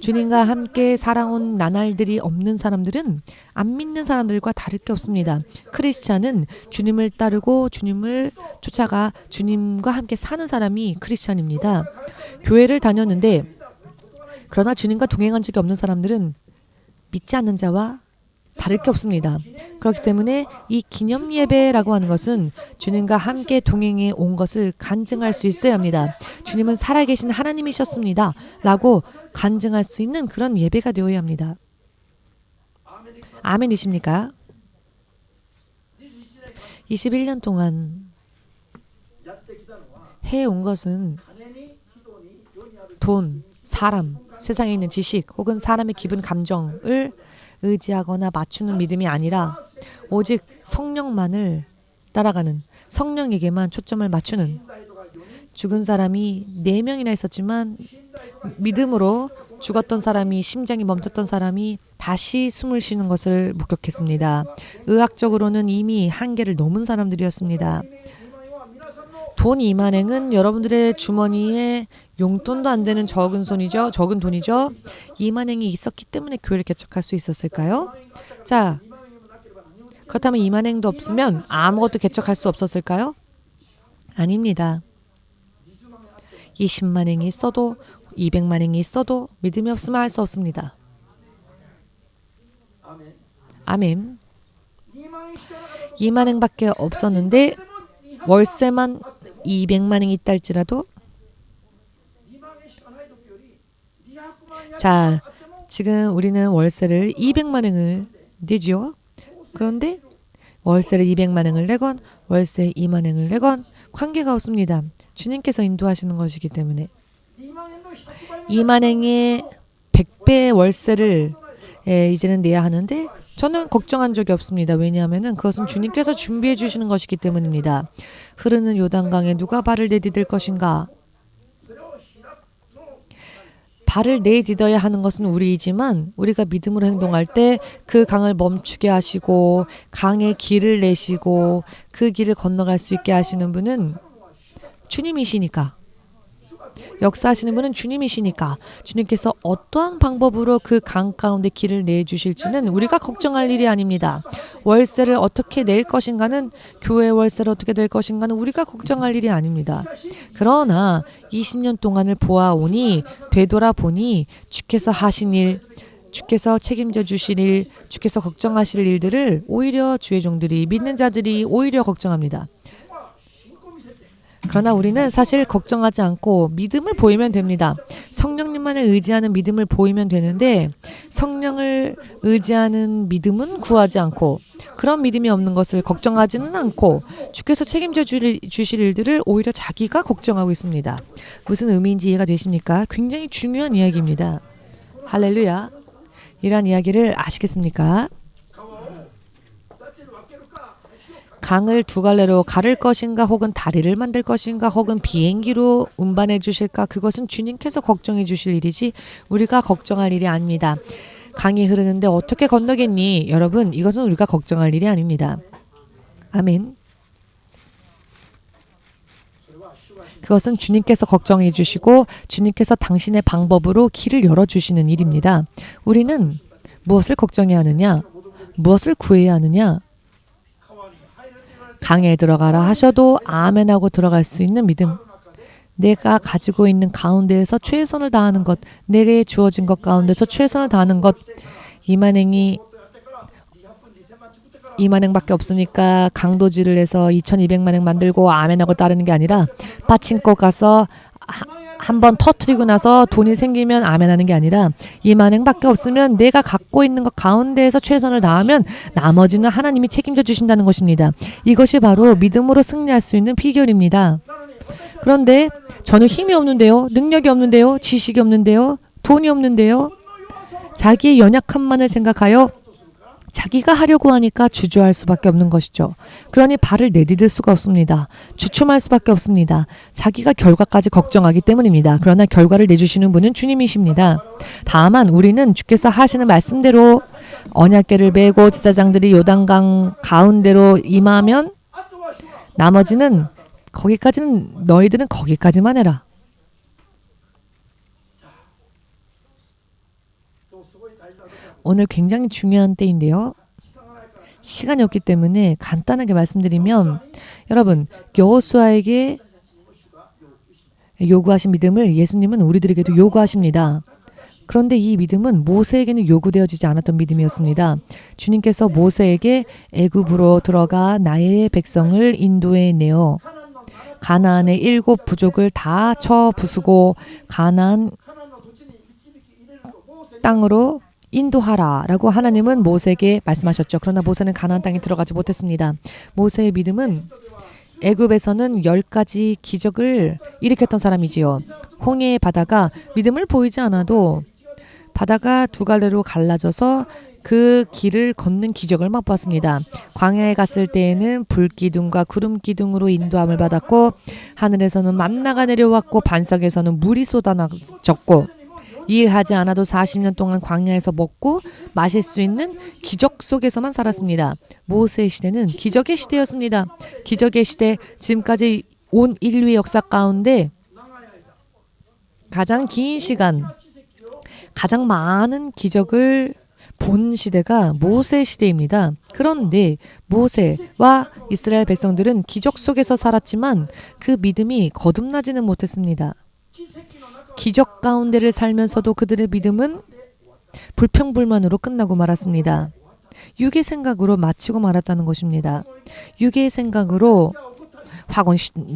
주님과 함께 살아온 나날들이 없는 사람들은 안 믿는 사람들과 다를 게 없습니다. 크리스찬은 주님을 따르고 주님을 쫓아가 주님과 함께 사는 사람이 크리스찬입니다. 교회를 다녔는데 그러나 주님과 동행한 적이 없는 사람들은 믿지 않는 자와 다를 게 없습니다. 그렇기 때문에 이 기념 예배라고 하는 것은 주님과 함께 동행해 온 것을 간증할 수 있어야 합니다. 주님은 살아계신 하나님이셨습니다. 라고 간증할 수 있는 그런 예배가 되어야 합니다. 아멘이십니까? 21년 동안 해온 것은 돈, 사람, 세상에 있는 지식 혹은 사람의 기분, 감정을 의지하거나 맞추는 믿음이 아니라 오직 성령만을 따라가는, 성령에게만 초점을 맞추는, 죽은 사람이 4명이나 있었지만 믿음으로 죽었던 사람이, 심장이 멈췄던 사람이 다시 숨을 쉬는 것을 목격했습니다. 의학적으로는 이미 한계를 넘은 사람들이었습니다. 돈 2만행은 여러분들의 주머니에 용돈도 안 되는 적은 돈이죠. 2만행이 있었기 때문에 교회를 개척할 수 있었을까요? 자, 그렇다면 2만행도 없으면 아무것도 개척할 수 없었을까요? 아닙니다. 20만행이 있어도 200만행이 있어도 믿음이 없으면 할 수 없습니다. 아멘. 2만행밖에 없었는데 월세만 200만행이 있다 할지라도 자, 지금 우리는 월세를 200만행을 내죠. 그런데 월세를 200만행을 내건 월세 2만행을 내건 관계가 없습니다. 주님께서 인도하시는 것이기 때문에 2만행의 100배의 월세를 이제는 내야 하는데 저는 걱정한 적이 없습니다. 왜냐하면 그것은 주님께서 준비해 주시는 것이기 때문입니다. 흐르는 요단강에 누가 발을 내디딜 것인가? 발을 내디뎌야 하는 것은 우리이지만 우리가 믿음으로 행동할 때 그 강을 멈추게 하시고 강에 길을 내시고 그 길을 건너갈 수 있게 하시는 분은 주님이시니까. 역사하시는 분은 주님이시니까 주님께서 어떠한 방법으로 그 강 가운데 길을 내주실지는 우리가 걱정할 일이 아닙니다. 월세를 어떻게 낼 것인가는, 교회 월세를 어떻게 낼 것인가는 우리가 걱정할 일이 아닙니다. 그러나 20년 동안을 보아오니, 되돌아보니 주께서 하신 일, 주께서 책임져 주실 일, 주께서 걱정하실 일들을 오히려 주의 종들이, 믿는 자들이 오히려 걱정합니다. 그러나 우리는 사실 걱정하지 않고 믿음을 보이면 됩니다. 성령님만을 의지하는 믿음을 보이면 되는데 성령을 의지하는 믿음은 구하지 않고 그런 믿음이 없는 것을 걱정하지는 않고 주께서 책임져 주실 일들을 오히려 자기가 걱정하고 있습니다. 무슨 의미인지 이해가 되십니까? 굉장히 중요한 이야기입니다. 할렐루야. 이런 이야기를 아시겠습니까? 강을 두 갈래로 가를 것인가 혹은 다리를 만들 것인가 혹은 비행기로 운반해 주실까 그것은 주님께서 걱정해 주실 일이지 우리가 걱정할 일이 아닙니다. 강이 흐르는데 어떻게 건너겠니? 여러분 이것은 우리가 걱정할 일이 아닙니다. 아멘. 그것은 주님께서 걱정해 주시고 주님께서 당신의 방법으로 길을 열어주시는 일입니다. 우리는 무엇을 걱정해야 하느냐? 무엇을 구해야 하느냐? 강에 들어가라 하셔도 아멘하고 들어갈 수 있는 믿음. 내가 가지고 있는 가운데에서 최선을 다하는 것, 내게 주어진 것 가운데서 최선을 다하는 것. 이만행밖에 없으니까 강도질을 해서 2200만행 만들고 아멘하고 따르는 게 아니라 빠친코 가서 한번 터트리고 나서 돈이 생기면 아멘하는 게 아니라 이만행밖에 없으면 내가 갖고 있는 것 가운데에서 최선을 다하면 나머지는 하나님이 책임져 주신다는 것입니다. 이것이 바로 믿음으로 승리할 수 있는 비결입니다. 그런데 저는 힘이 없는데요. 능력이 없는데요. 지식이 없는데요. 돈이 없는데요. 자기의 연약함만을 생각하여 자기가 하려고 하니까 주저할 수밖에 없는 것이죠. 그러니 발을 내디딜 수가 없습니다. 주춤할 수밖에 없습니다. 자기가 결과까지 걱정하기 때문입니다. 그러나 결과를 내주시는 분은 주님이십니다. 다만 우리는 주께서 하시는 말씀대로 언약궤를 메고 제사장들이 요단강 가운데로 임하면 나머지는 거기까지는 너희들은 거기까지만 해라. 오늘 굉장히 중요한 때인데요. 시간이 없기 때문에 간단하게 말씀드리면 여러분 여호수아에게 요구하신 믿음을 예수님은 우리들에게도 요구하십니다. 그런데 이 믿음은 모세에게는 요구되어지지 않았던 믿음이었습니다. 주님께서 모세에게 애굽으로 들어가 나의 백성을 인도해 내어 가나안의 7 부족을 다 쳐 부수고 가나안 땅으로 인도하라 라고 하나님은 모세에게 말씀하셨죠. 그러나 모세는 가나안 땅에 들어가지 못했습니다. 모세의 믿음은 애굽에서는 10가지 기적을 일으켰던 사람이지요. 홍해의 바다가 믿음을 보이지 않아도 바다가 두 갈래로 갈라져서 그 길을 걷는 기적을 맛보았습니다. 광야에 갔을 때에는 불기둥과 구름기둥으로 인도함을 받았고 하늘에서는 만나가 내려왔고 반석에서는 물이 쏟아졌고 일하지 않아도 40년 동안 광야에서 먹고 마실 수 있는 기적 속에서만 살았습니다. 모세의 시대는 기적의 시대였습니다. 기적의 시대, 지금까지 온 인류의 역사 가운데 가장 긴 시간, 가장 많은 기적을 본 시대가 모세 시대입니다. 그런데 모세와 이스라엘 백성들은 기적 속에서 살았지만 그 믿음이 거듭나지는 못했습니다. 기적 가운데를 살면서도 그들의 믿음은 불평불만으로 끝나고 말았습니다. 육의 생각으로 마치고 말았다는 것입니다. 육의 생각으로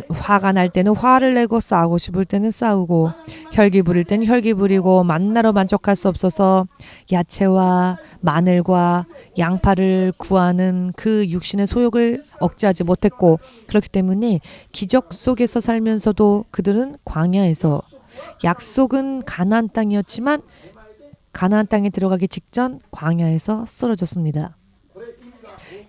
화가 날 때는 화를 내고 싸우고 싶을 때는 싸우고 혈기 부릴 때는 혈기 부리고 만나로 만족할 수 없어서 야채와 마늘과 양파를 구하는 그 육신의 소욕을 억제하지 못했고 그렇기 때문에 기적 속에서 살면서도 그들은 광야에서 약속은 가나안 땅이었지만 가나안 땅에 들어가기 직전 광야에서 쓰러졌습니다.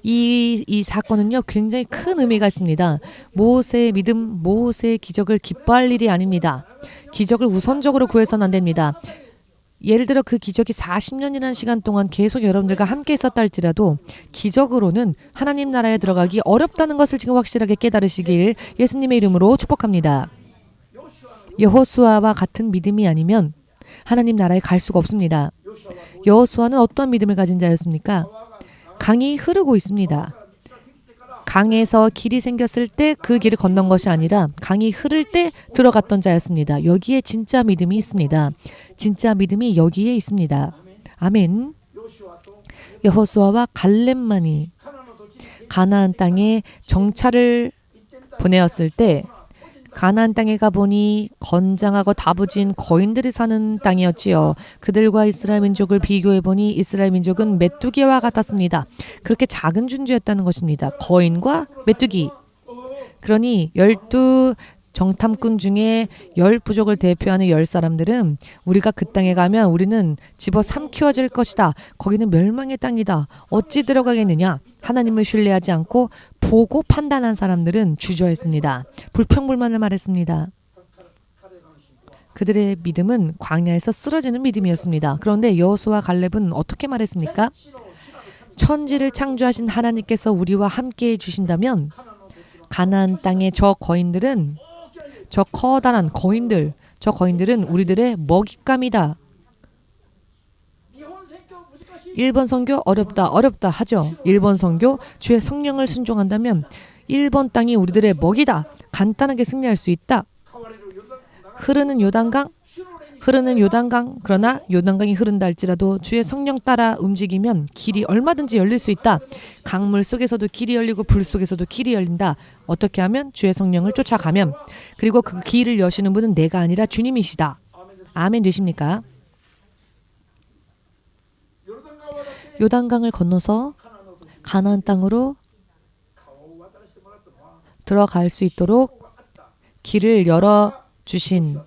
이 사건은요 굉장히 큰 의미가 있습니다. 모세의 믿음, 모세의 기적을 기뻐할 일이 아닙니다. 기적을 우선적으로 구해서는 안 됩니다. 예를 들어 그 기적이 40년이라는 시간 동안 계속 여러분들과 함께 있었다 할지라도 기적으로는 하나님 나라에 들어가기 어렵다는 것을 지금 확실하게 깨달으시길 예수님의 이름으로 축복합니다. 여호수아와 같은 믿음이 아니면 하나님 나라에 갈 수가 없습니다. 여호수아는 어떤 믿음을 가진 자였습니까? 강이 흐르고 있습니다. 강에서 길이 생겼을 때 그 길을 건넌 것이 아니라 강이 흐를 때 들어갔던 자였습니다. 여기에 진짜 믿음이 있습니다. 진짜 믿음이 여기에 있습니다. 아멘. 여호수아와 갈렙만이 가나안 땅에 정찰을 보내었을 때 가나안 땅에 가보니 건장하고 다부진 거인들이 사는 땅이었지요. 그들과 이스라엘 민족을 비교해보니 이스라엘 민족은 메뚜기와 같았습니다. 그렇게 작은 존재였다는 것입니다. 거인과 메뚜기. 그러니 12 정탐꾼 중에 10부족을 대표하는 10사람들은 우리가 그 땅에 가면 우리는 집어 삼키워질 것이다. 거기는 멸망의 땅이다. 어찌 들어가겠느냐. 하나님을 신뢰하지 않고 보고 판단한 사람들은 주저했습니다. 불평불만을 말했습니다. 그들의 믿음은 광야에서 쓰러지는 믿음이었습니다. 그런데 여호수아와 갈렙은 어떻게 말했습니까? 천지를 창조하신 하나님께서 우리와 함께 해주신다면 가나안 땅의 저 거인들은 저 커다란 거인들, 저 거인들은 우리들의 먹잇감이다. 1번 선교 어렵다 하죠. 1번 선교 주의 성령을 순종한다면 1번 땅이 우리들의 먹이다. 간단하게 승리할 수 있다. 흐르는 요단강 그러나 요단강이 흐른다 할지라도 주의 성령 따라 움직이면 길이 얼마든지 열릴 수 있다. 강물 속에서도 길이 열리고 불 속에서도 길이 열린다. 어떻게 하면 주의 성령을 쫓아가면 그리고 그 길을 여시는 분은 내가 아니라 주님이시다. 아멘 되십니까? 요단강을 건너서 가나안 땅으로 들어갈 수 있도록 길을 열어주신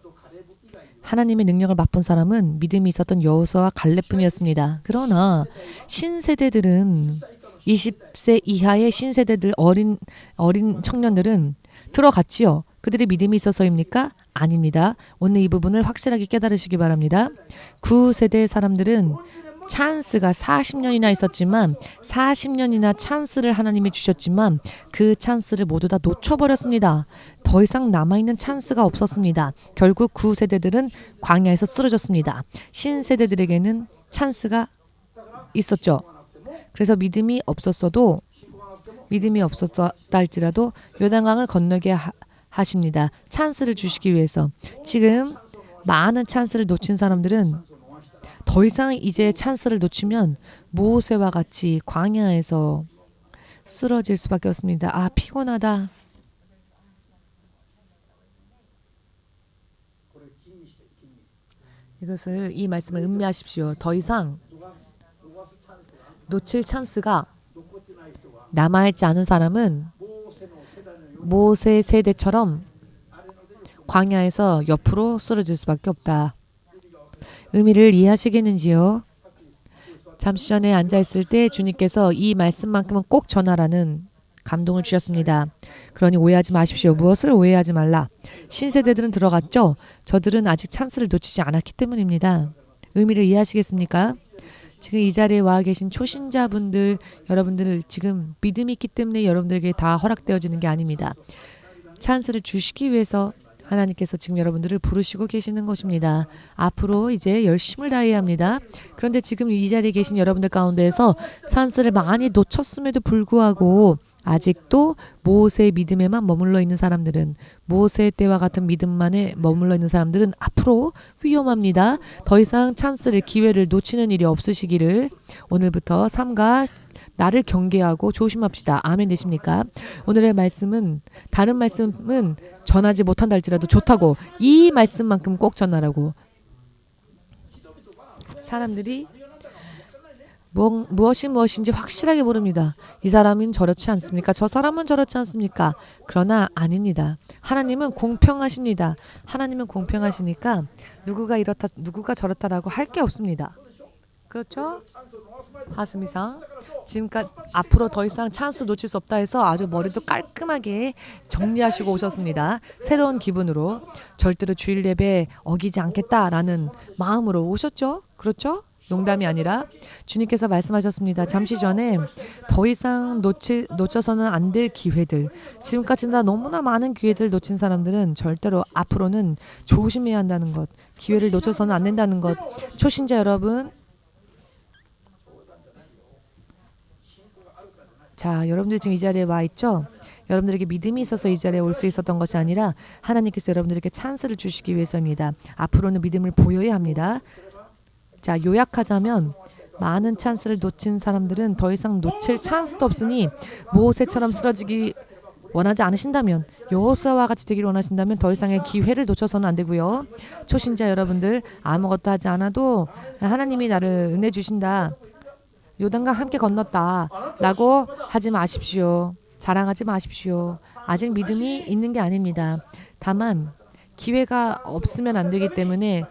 하나님의 능력을 맛본 사람은 믿음이 있었던 여호수아와 갈렙뿐이었습니다. 그러나 신세대들은 20세 이하의 신세대들 어린 청년들은 들어갔지요. 그들이 믿음이 있어서입니까? 아닙니다. 오늘 이 부분을 확실하게 깨달으시기 바랍니다. 9세대 사람들은 찬스가 40년이나 있었지만 40년이나 찬스를 하나님이 주셨지만 그 찬스를 모두 다 놓쳐버렸습니다. 더 이상 남아있는 찬스가 없었습니다. 결국 9세대들은 광야에서 쓰러졌습니다. 신세대들에게는 찬스가 있었죠. 그래서 믿음이 없었다 할지라도 요단강을 건너게 하십니다. 찬스를 주시기 위해서. 지금 많은 찬스를 놓친 사람들은 더 이상 이제 찬스를 놓치면 모세와 같이 광야에서 쓰러질 수밖에 없습니다. 아, 피곤하다. 이 말씀을 음미하십시오. 더 이상 놓칠 찬스가 남아있지 않은 사람은 모세 세대처럼 광야에서 옆으로 쓰러질 수밖에 없다. 의미를 이해하시겠는지요? 잠시 전에 앉아있을 때 주님께서 이 말씀만큼은 꼭 전하라는 감동을 주셨습니다. 그러니 오해하지 마십시오. 무엇을 오해하지 말라. 신세대들은 들어갔죠? 저들은 아직 찬스를 놓치지 않았기 때문입니다. 의미를 이해하시겠습니까? 지금 이 자리에 와 계신 초신자분들, 여러분들 지금 믿음이 있기 때문에 여러분들에게 다 허락되어지는 게 아닙니다. 찬스를 주시기 위해서 하나님께서 지금 여러분들을 부르시고 계시는 것입니다. 앞으로 이제 열심을 다해야 합니다. 그런데 지금 이 자리에 계신 여러분들 가운데에서 찬스를 많이 놓쳤음에도 불구하고 아직도 모세의 믿음에만 머물러 있는 사람들은, 모세 때와 같은 믿음만에 머물러 있는 사람들은 앞으로 위험합니다. 더 이상 찬스를, 기회를 놓치는 일이 없으시기를 오늘부터 삼가 나를 경계하고 조심합시다. 아멘 되십니까? 오늘의 말씀은, 다른 말씀은 전하지 못한다 할지라도 좋다고, 이 말씀만큼 꼭 전하라고. 사람들이 무엇인지 확실하게 모릅니다. 이 사람은 저렇지 않습니까? 저 사람은 저렇지 않습니까? 그러나 아닙니다. 하나님은 공평하십니다. 하나님은 공평하시니까 누구가 이렇다 누구가 저렇다라고 할 게 없습니다. 그렇죠? 하스미상 지금까지 앞으로 더 이상 찬스 놓칠 수 없다 해서 아주 머리도 깔끔하게 정리하시고 오셨습니다. 새로운 기분으로 절대로 주일 예배 어기지 않겠다라는 마음으로 오셨죠? 그렇죠? 농담이 아니라 주님께서 말씀하셨습니다. 잠시 전에 더 이상 놓쳐서는 안 될 기회들, 지금까지 나 너무나 많은 기회들을 놓친 사람들은 절대로 앞으로는 조심해야 한다는 것, 기회를 놓쳐서는 안 된다는 것. 초신자 여러분, 자, 여러분들 지금 이 자리에 와 있죠? 여러분들에게 믿음이 있어서 이 자리에 올 수 있었던 것이 아니라 하나님께서 여러분들에게 찬스를 주시기 위해서입니다. 앞으로는 믿음을 보여야 합니다. 자, 요약하자면 많은 찬스를 놓친 사람들은 더 이상 놓칠 찬스도 없으니 모세처럼 쓰러지기 원하지 않으신다면, 여호수아와 같이 되기를 원하신다면 더 이상의 기회를 놓쳐서는 안 되고요. 초신자 여러분들, 아무것도 하지 않아도 하나님이 나를 은혜 주신다, 요단강 함께 건넜다 라고 하지 마십시오. 자랑하지 마십시오. 아직 믿음이 있는 게 아닙니다. 다만 기회가 없으면 안 되기 때문에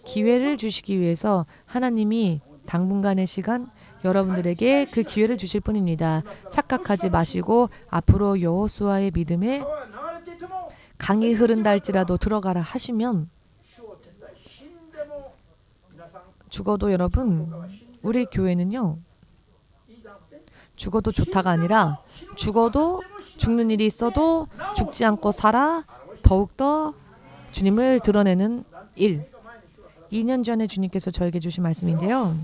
기회를 주시기 위해서 하나님이 당분간의 시간 여러분들에게 그 기회를 주실 뿐입니다. 착각하지 마시고 앞으로 여호수아의 믿음에 강이 흐른다 할지라도 들어가라 하시면, 죽어도 여러분, 우리 교회는요, 죽어도 좋다가 아니라 죽어도 죽는 일이 있어도 죽지 않고 살아 더욱더 주님을 드러내는 일. 2년 전에 주님께서 저에게 주신 말씀인데요.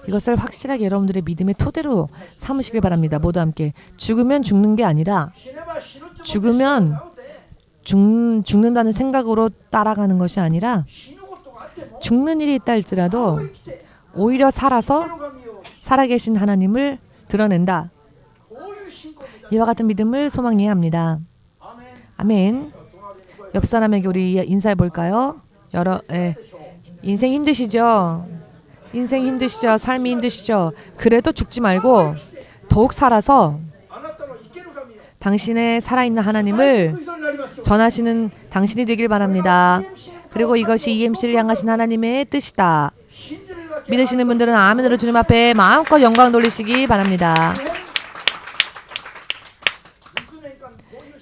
이것을 확실하게 여러분들의 믿음의 토대로 삼으시길 바랍니다. 모두 함께. 죽으면 죽는 게 아니라 죽으면 죽는다는 생각으로 따라가는 것이 아니라 죽는 일이 있다 할지라도 오히려 살아서 살아계신 하나님을 드러낸다. 이와 같은 믿음을 소망해야 합니다. 아멘. 옆 사람에게 우리 인사해 볼까요? 인생 힘드시죠? 인생 힘드시죠? 삶이 힘드시죠? 그래도 죽지 말고 더욱 살아서 당신의 살아있는 하나님을 전하시는 당신이 되길 바랍니다. 그리고 이것이 EMC를 향하신 하나님의 뜻이다. 믿으시는 분들은 아멘으로 주님 앞에 마음껏 영광 돌리시기 바랍니다.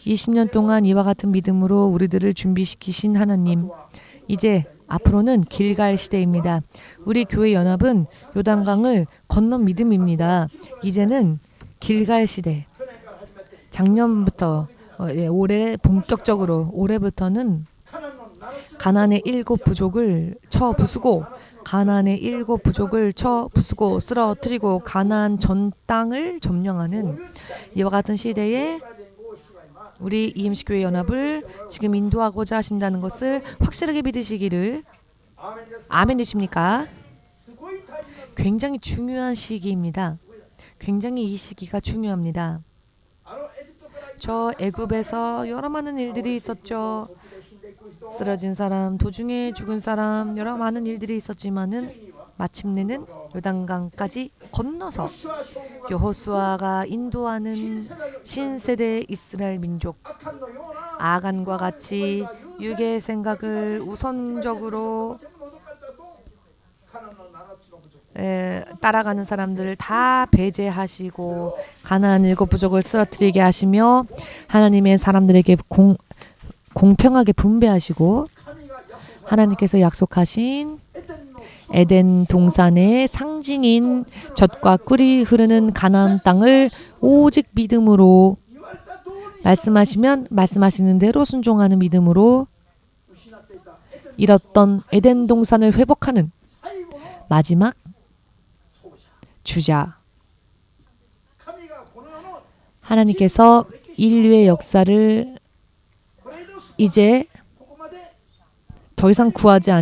20년 동안 이와 같은 믿음으로 우리들을 준비시키신 하나님, 이제 앞으로는 길갈 시대입니다. 우리 교회 연합은 요단강을 건넌 믿음입니다. 이제는 길갈 시대. 작년부터 올해 본격적으로, 올해부터는 가나안의 7 부족을 쳐 부수고, 가나안의 7 부족을 쳐 부수고 쓰러뜨리고 가나안 전 땅을 점령하는 이와 같은 시대에 우리 EMC 교회 연합을 지금 인도하고자 하신다는 것을 확실하게 믿으시기를. 아멘 되십니까? 굉장히 중요한 시기입니다. 굉장히 이 시기가 중요합니다. 저 애굽에서 여러 많은 일들이 있었죠. 쓰러진 사람, 도중에 죽은 사람, 여러 많은 일들이 있었지만은 마침내는 요단강까지 건너서 여호수아가 인도하는 신세대 이스라엘 민족, 아간과 같이 육의 생각을 우선적으로 따라가는 사람들을 다 배제하시고 가나안 7 부족을 쓰러뜨리게 하시며 하나님의 사람들에게 공평하게 분배하시고 하나님께서 약속하신 에덴 동산의 상징인 젖과 꿀이 흐르는 가나안 땅을 오직 믿음으로, 말씀하시면 말씀하시는 대로 순종하는 믿음으로 잃었던 에덴 동산을 회복하는 마지막 주자, 하나님께서 인류의 역사를 이제 더 이상 구원하지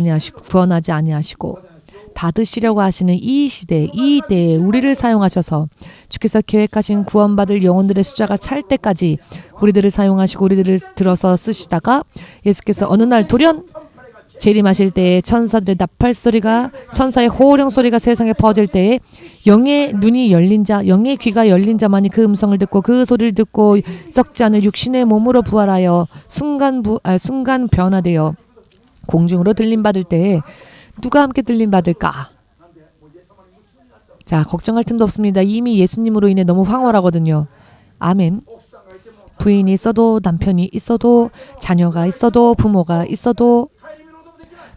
아니하시고 닫으시려고 하시는 이 시대, 이 때에 우리를 사용하셔서 주께서 계획하신 구원받을 영혼들의 숫자가 찰 때까지 우리들을 사용하시고 우리들을 들어서 쓰시다가 예수께서 어느 날 돌연 재림하실 때에 천사들의 나팔 소리가, 천사의 호령 소리가 세상에 퍼질 때에 영의 눈이 열린 자, 영의 귀가 열린 자만이 그 음성을 듣고 그 소리를 듣고 썩지 않을 육신의 몸으로 부활하여 순간 변화되어 공중으로 들림받을 때에 누가 함께 들림받을까? 자, 걱정할 틈도 없습니다. 이미 예수님으로 인해 너무 황홀하거든요. 아멘. 부인이 있어도, 남편이 있어도, 자녀가 있어도, 부모가 있어도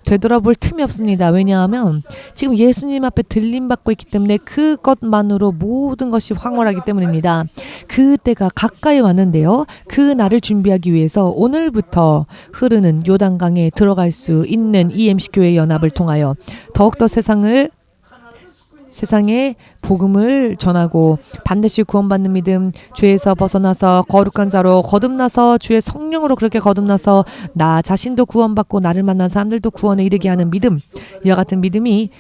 되돌아볼 틈이 없습니다. 왜냐하면 지금 예수님 앞에 들림받고 있기 때문에 그것만으로 모든 것이 황홀하기 때문입니다. 그 때가 가까이 왔는데요. 그 날을 준비하기 위해서 오늘부터 흐르는 요단강에 들어갈 수 있는 EMC 교회 연합을 통하여 더욱더 세상에 복음을 전하고 반드시 구원받는 믿음, 죄에서 벗어나서 거룩한 자로 거듭나서 주의 성령으로 그렇게 거듭나서 나 자신도 구원받고 나를 만난 사람들도 구원에 이르게 하는 믿음, 이와 같은 믿음이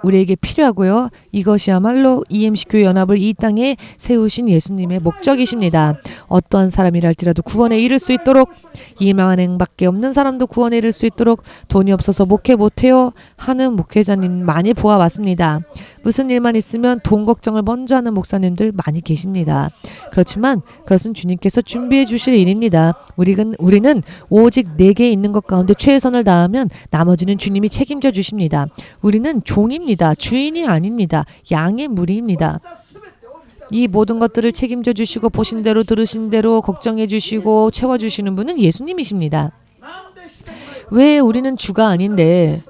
우리에게 필요하고요. 이것이야말로 EMC 교회 연합을 이 땅에 세우신 예수님의 목적이십니다. 어떠한 사람이라 할지라도 구원에 이를 수 있도록, 이만행밖에 없는 사람도 구원에 이를 수 있도록 돈이 없어서 목회 못해요 하는 목회자님 많이 보아왔습니다. 무슨 일만 있으면 돈 걱정을 먼저 하는 목사님들 많이 계십니다. 그렇지만 그것은 주님께서 준비해 주실 일입니다. 우리는 오직 내게 있는 것 가운데 최선을 다하면 나머지는 주님이 책임져 주십니다. 우리는 종입니다. 주인이 아닙니다. 양의 무리입니다. 이 모든 것들을 책임져 주시고 보신 대로 들으신 대로 걱정해 주시고 채워 주시는 분은 예수님이십니다. 왜 우리는 주가 아닌데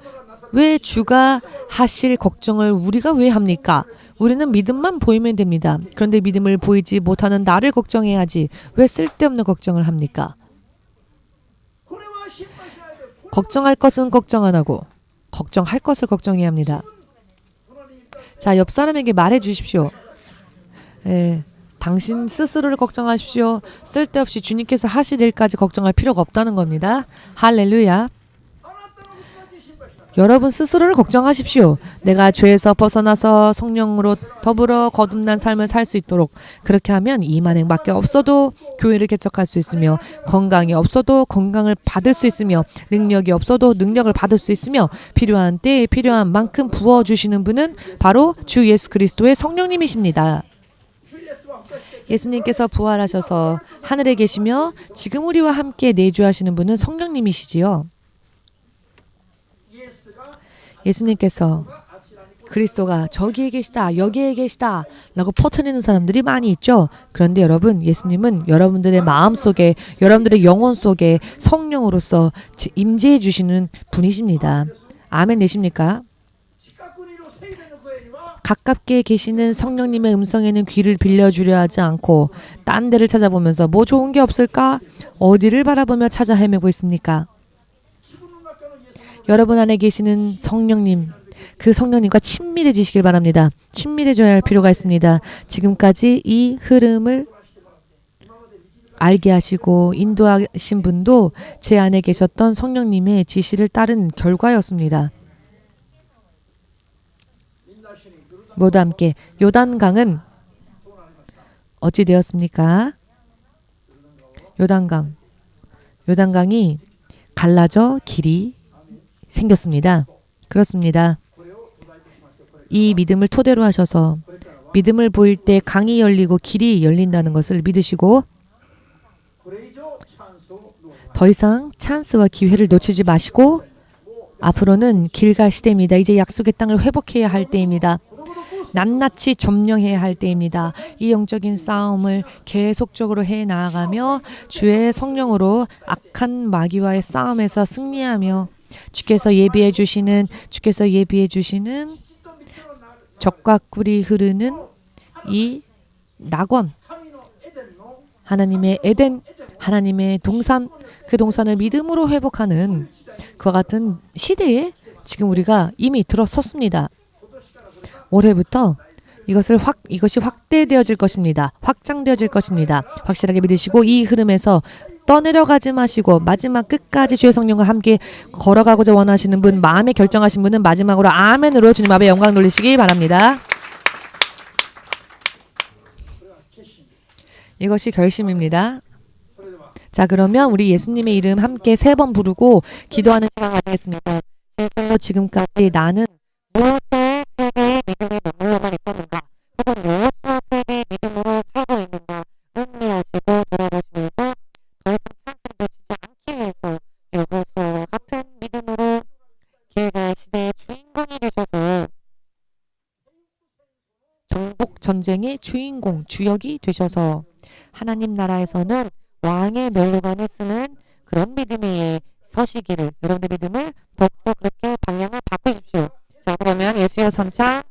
왜 주가 하실 걱정을 우리가 왜 합니까? 우리는 믿음만 보이면 됩니다. 그런데 믿음을 보이지 못하는 나를 걱정해야지 왜 쓸데없는 걱정을 합니까? 걱정할 것은 걱정 안 하고 걱정할 것을 걱정해야 합니다. 자, 옆 사람에게 말해 주십시오. 당신 스스로를 걱정하십시오. 쓸데없이 주님께서 하실 일까지 걱정할 필요가 없다는 겁니다. 할렐루야. 여러분 스스로를 걱정하십시오. 내가 죄에서 벗어나서 성령으로 더불어 거듭난 삶을 살 수 있도록, 그렇게 하면 이만행밖에 없어도 교회를 개척할 수 있으며, 건강이 없어도 건강을 받을 수 있으며, 능력이 없어도 능력을 받을 수 있으며, 필요한 때에 필요한 만큼 부어주시는 분은 바로 주 예수 그리스도의 성령님이십니다. 예수님께서 부활하셔서 하늘에 계시며 지금 우리와 함께 내주하시는 분은 성령님이시지요. 예수님께서 그리스도가 저기에 계시다, 여기에 계시다 라고 퍼뜨리는 사람들이 많이 있죠. 그런데 여러분, 예수님은 여러분들의 마음속에, 여러분들의 영혼 속에 성령으로서 임재해 주시는 분이십니다. 아멘 되십니까? 가깝게 계시는 성령님의 음성에는 귀를 빌려주려 하지 않고 딴 데를 찾아보면서 뭐 좋은 게 없을까? 어디를 바라보며 찾아 헤매고 있습니까? 여러분 안에 계시는 성령님, 그 성령님과 친밀해지시길 바랍니다. 친밀해져야 할 필요가 있습니다. 지금까지 이 흐름을 알게 하시고 인도하신 분도 제 안에 계셨던 성령님의 지시를 따른 결과였습니다. 모두 함께 요단강은 어찌 되었습니까? 요단강이 갈라져 길이 생겼습니다. 그렇습니다. 이 믿음을 토대로 하셔서 믿음을 보일 때 강이 열리고 길이 열린다는 것을 믿으시고 더 이상 찬스와 기회를 놓치지 마시고 앞으로는 길 갈 시대입니다. 이제 약속의 땅을 회복해야 할 때입니다. 낱낱이 점령해야 할 때입니다. 이 영적인 싸움을 계속적으로 해 나아가며 주의 성령으로 악한 마귀와의 싸움에서 승리하며 주께서 예비해 주시는 적과 꿀이 흐르는 이 낙원, 하나님의 에덴, 하나님의 동산, 그 동산을 믿음으로 회복하는 그와 같은 시대에 지금 우리가 이미 들어섰습니다. 올해부터 이것이 확대되어질 것입니다. 확장되어질 것입니다. 확실하게 믿으시고 이 흐름에서 떠내려가지 마시고 마지막 끝까지 주의 성령과 함께 걸어가고자 원하시는 분, 마음에 결정하신 분은 마지막으로 아멘으로 주님 앞에 영광 돌리시기 바랍니다. 이것이 결심입니다. 자, 그러면 우리 예수님의 이름 함께 3번 부르고 기도하는 시간 가지겠습니다. 실제로 지금까지 나는 무엇에 세계의 믿음이 머물러만 있었는가, 혹은 무엇과 세계의 믿음으로 살고 있는가 음미하시고 돌아보시면서 더 이상 찬스를 놓치지 않기 위해서 여호수아와 같은 믿음으로 길갈 시대의 주인공이 되셔서 정복 전쟁의 주인공, 주역이 되셔서 하나님 나라에서는 왕의 멸류관을 쓰는 그런 믿음이 서시기를, 여러분의 믿음을 더욱더 그렇게 방향을 바꾸십시오. 자, 그러면 예수여 3차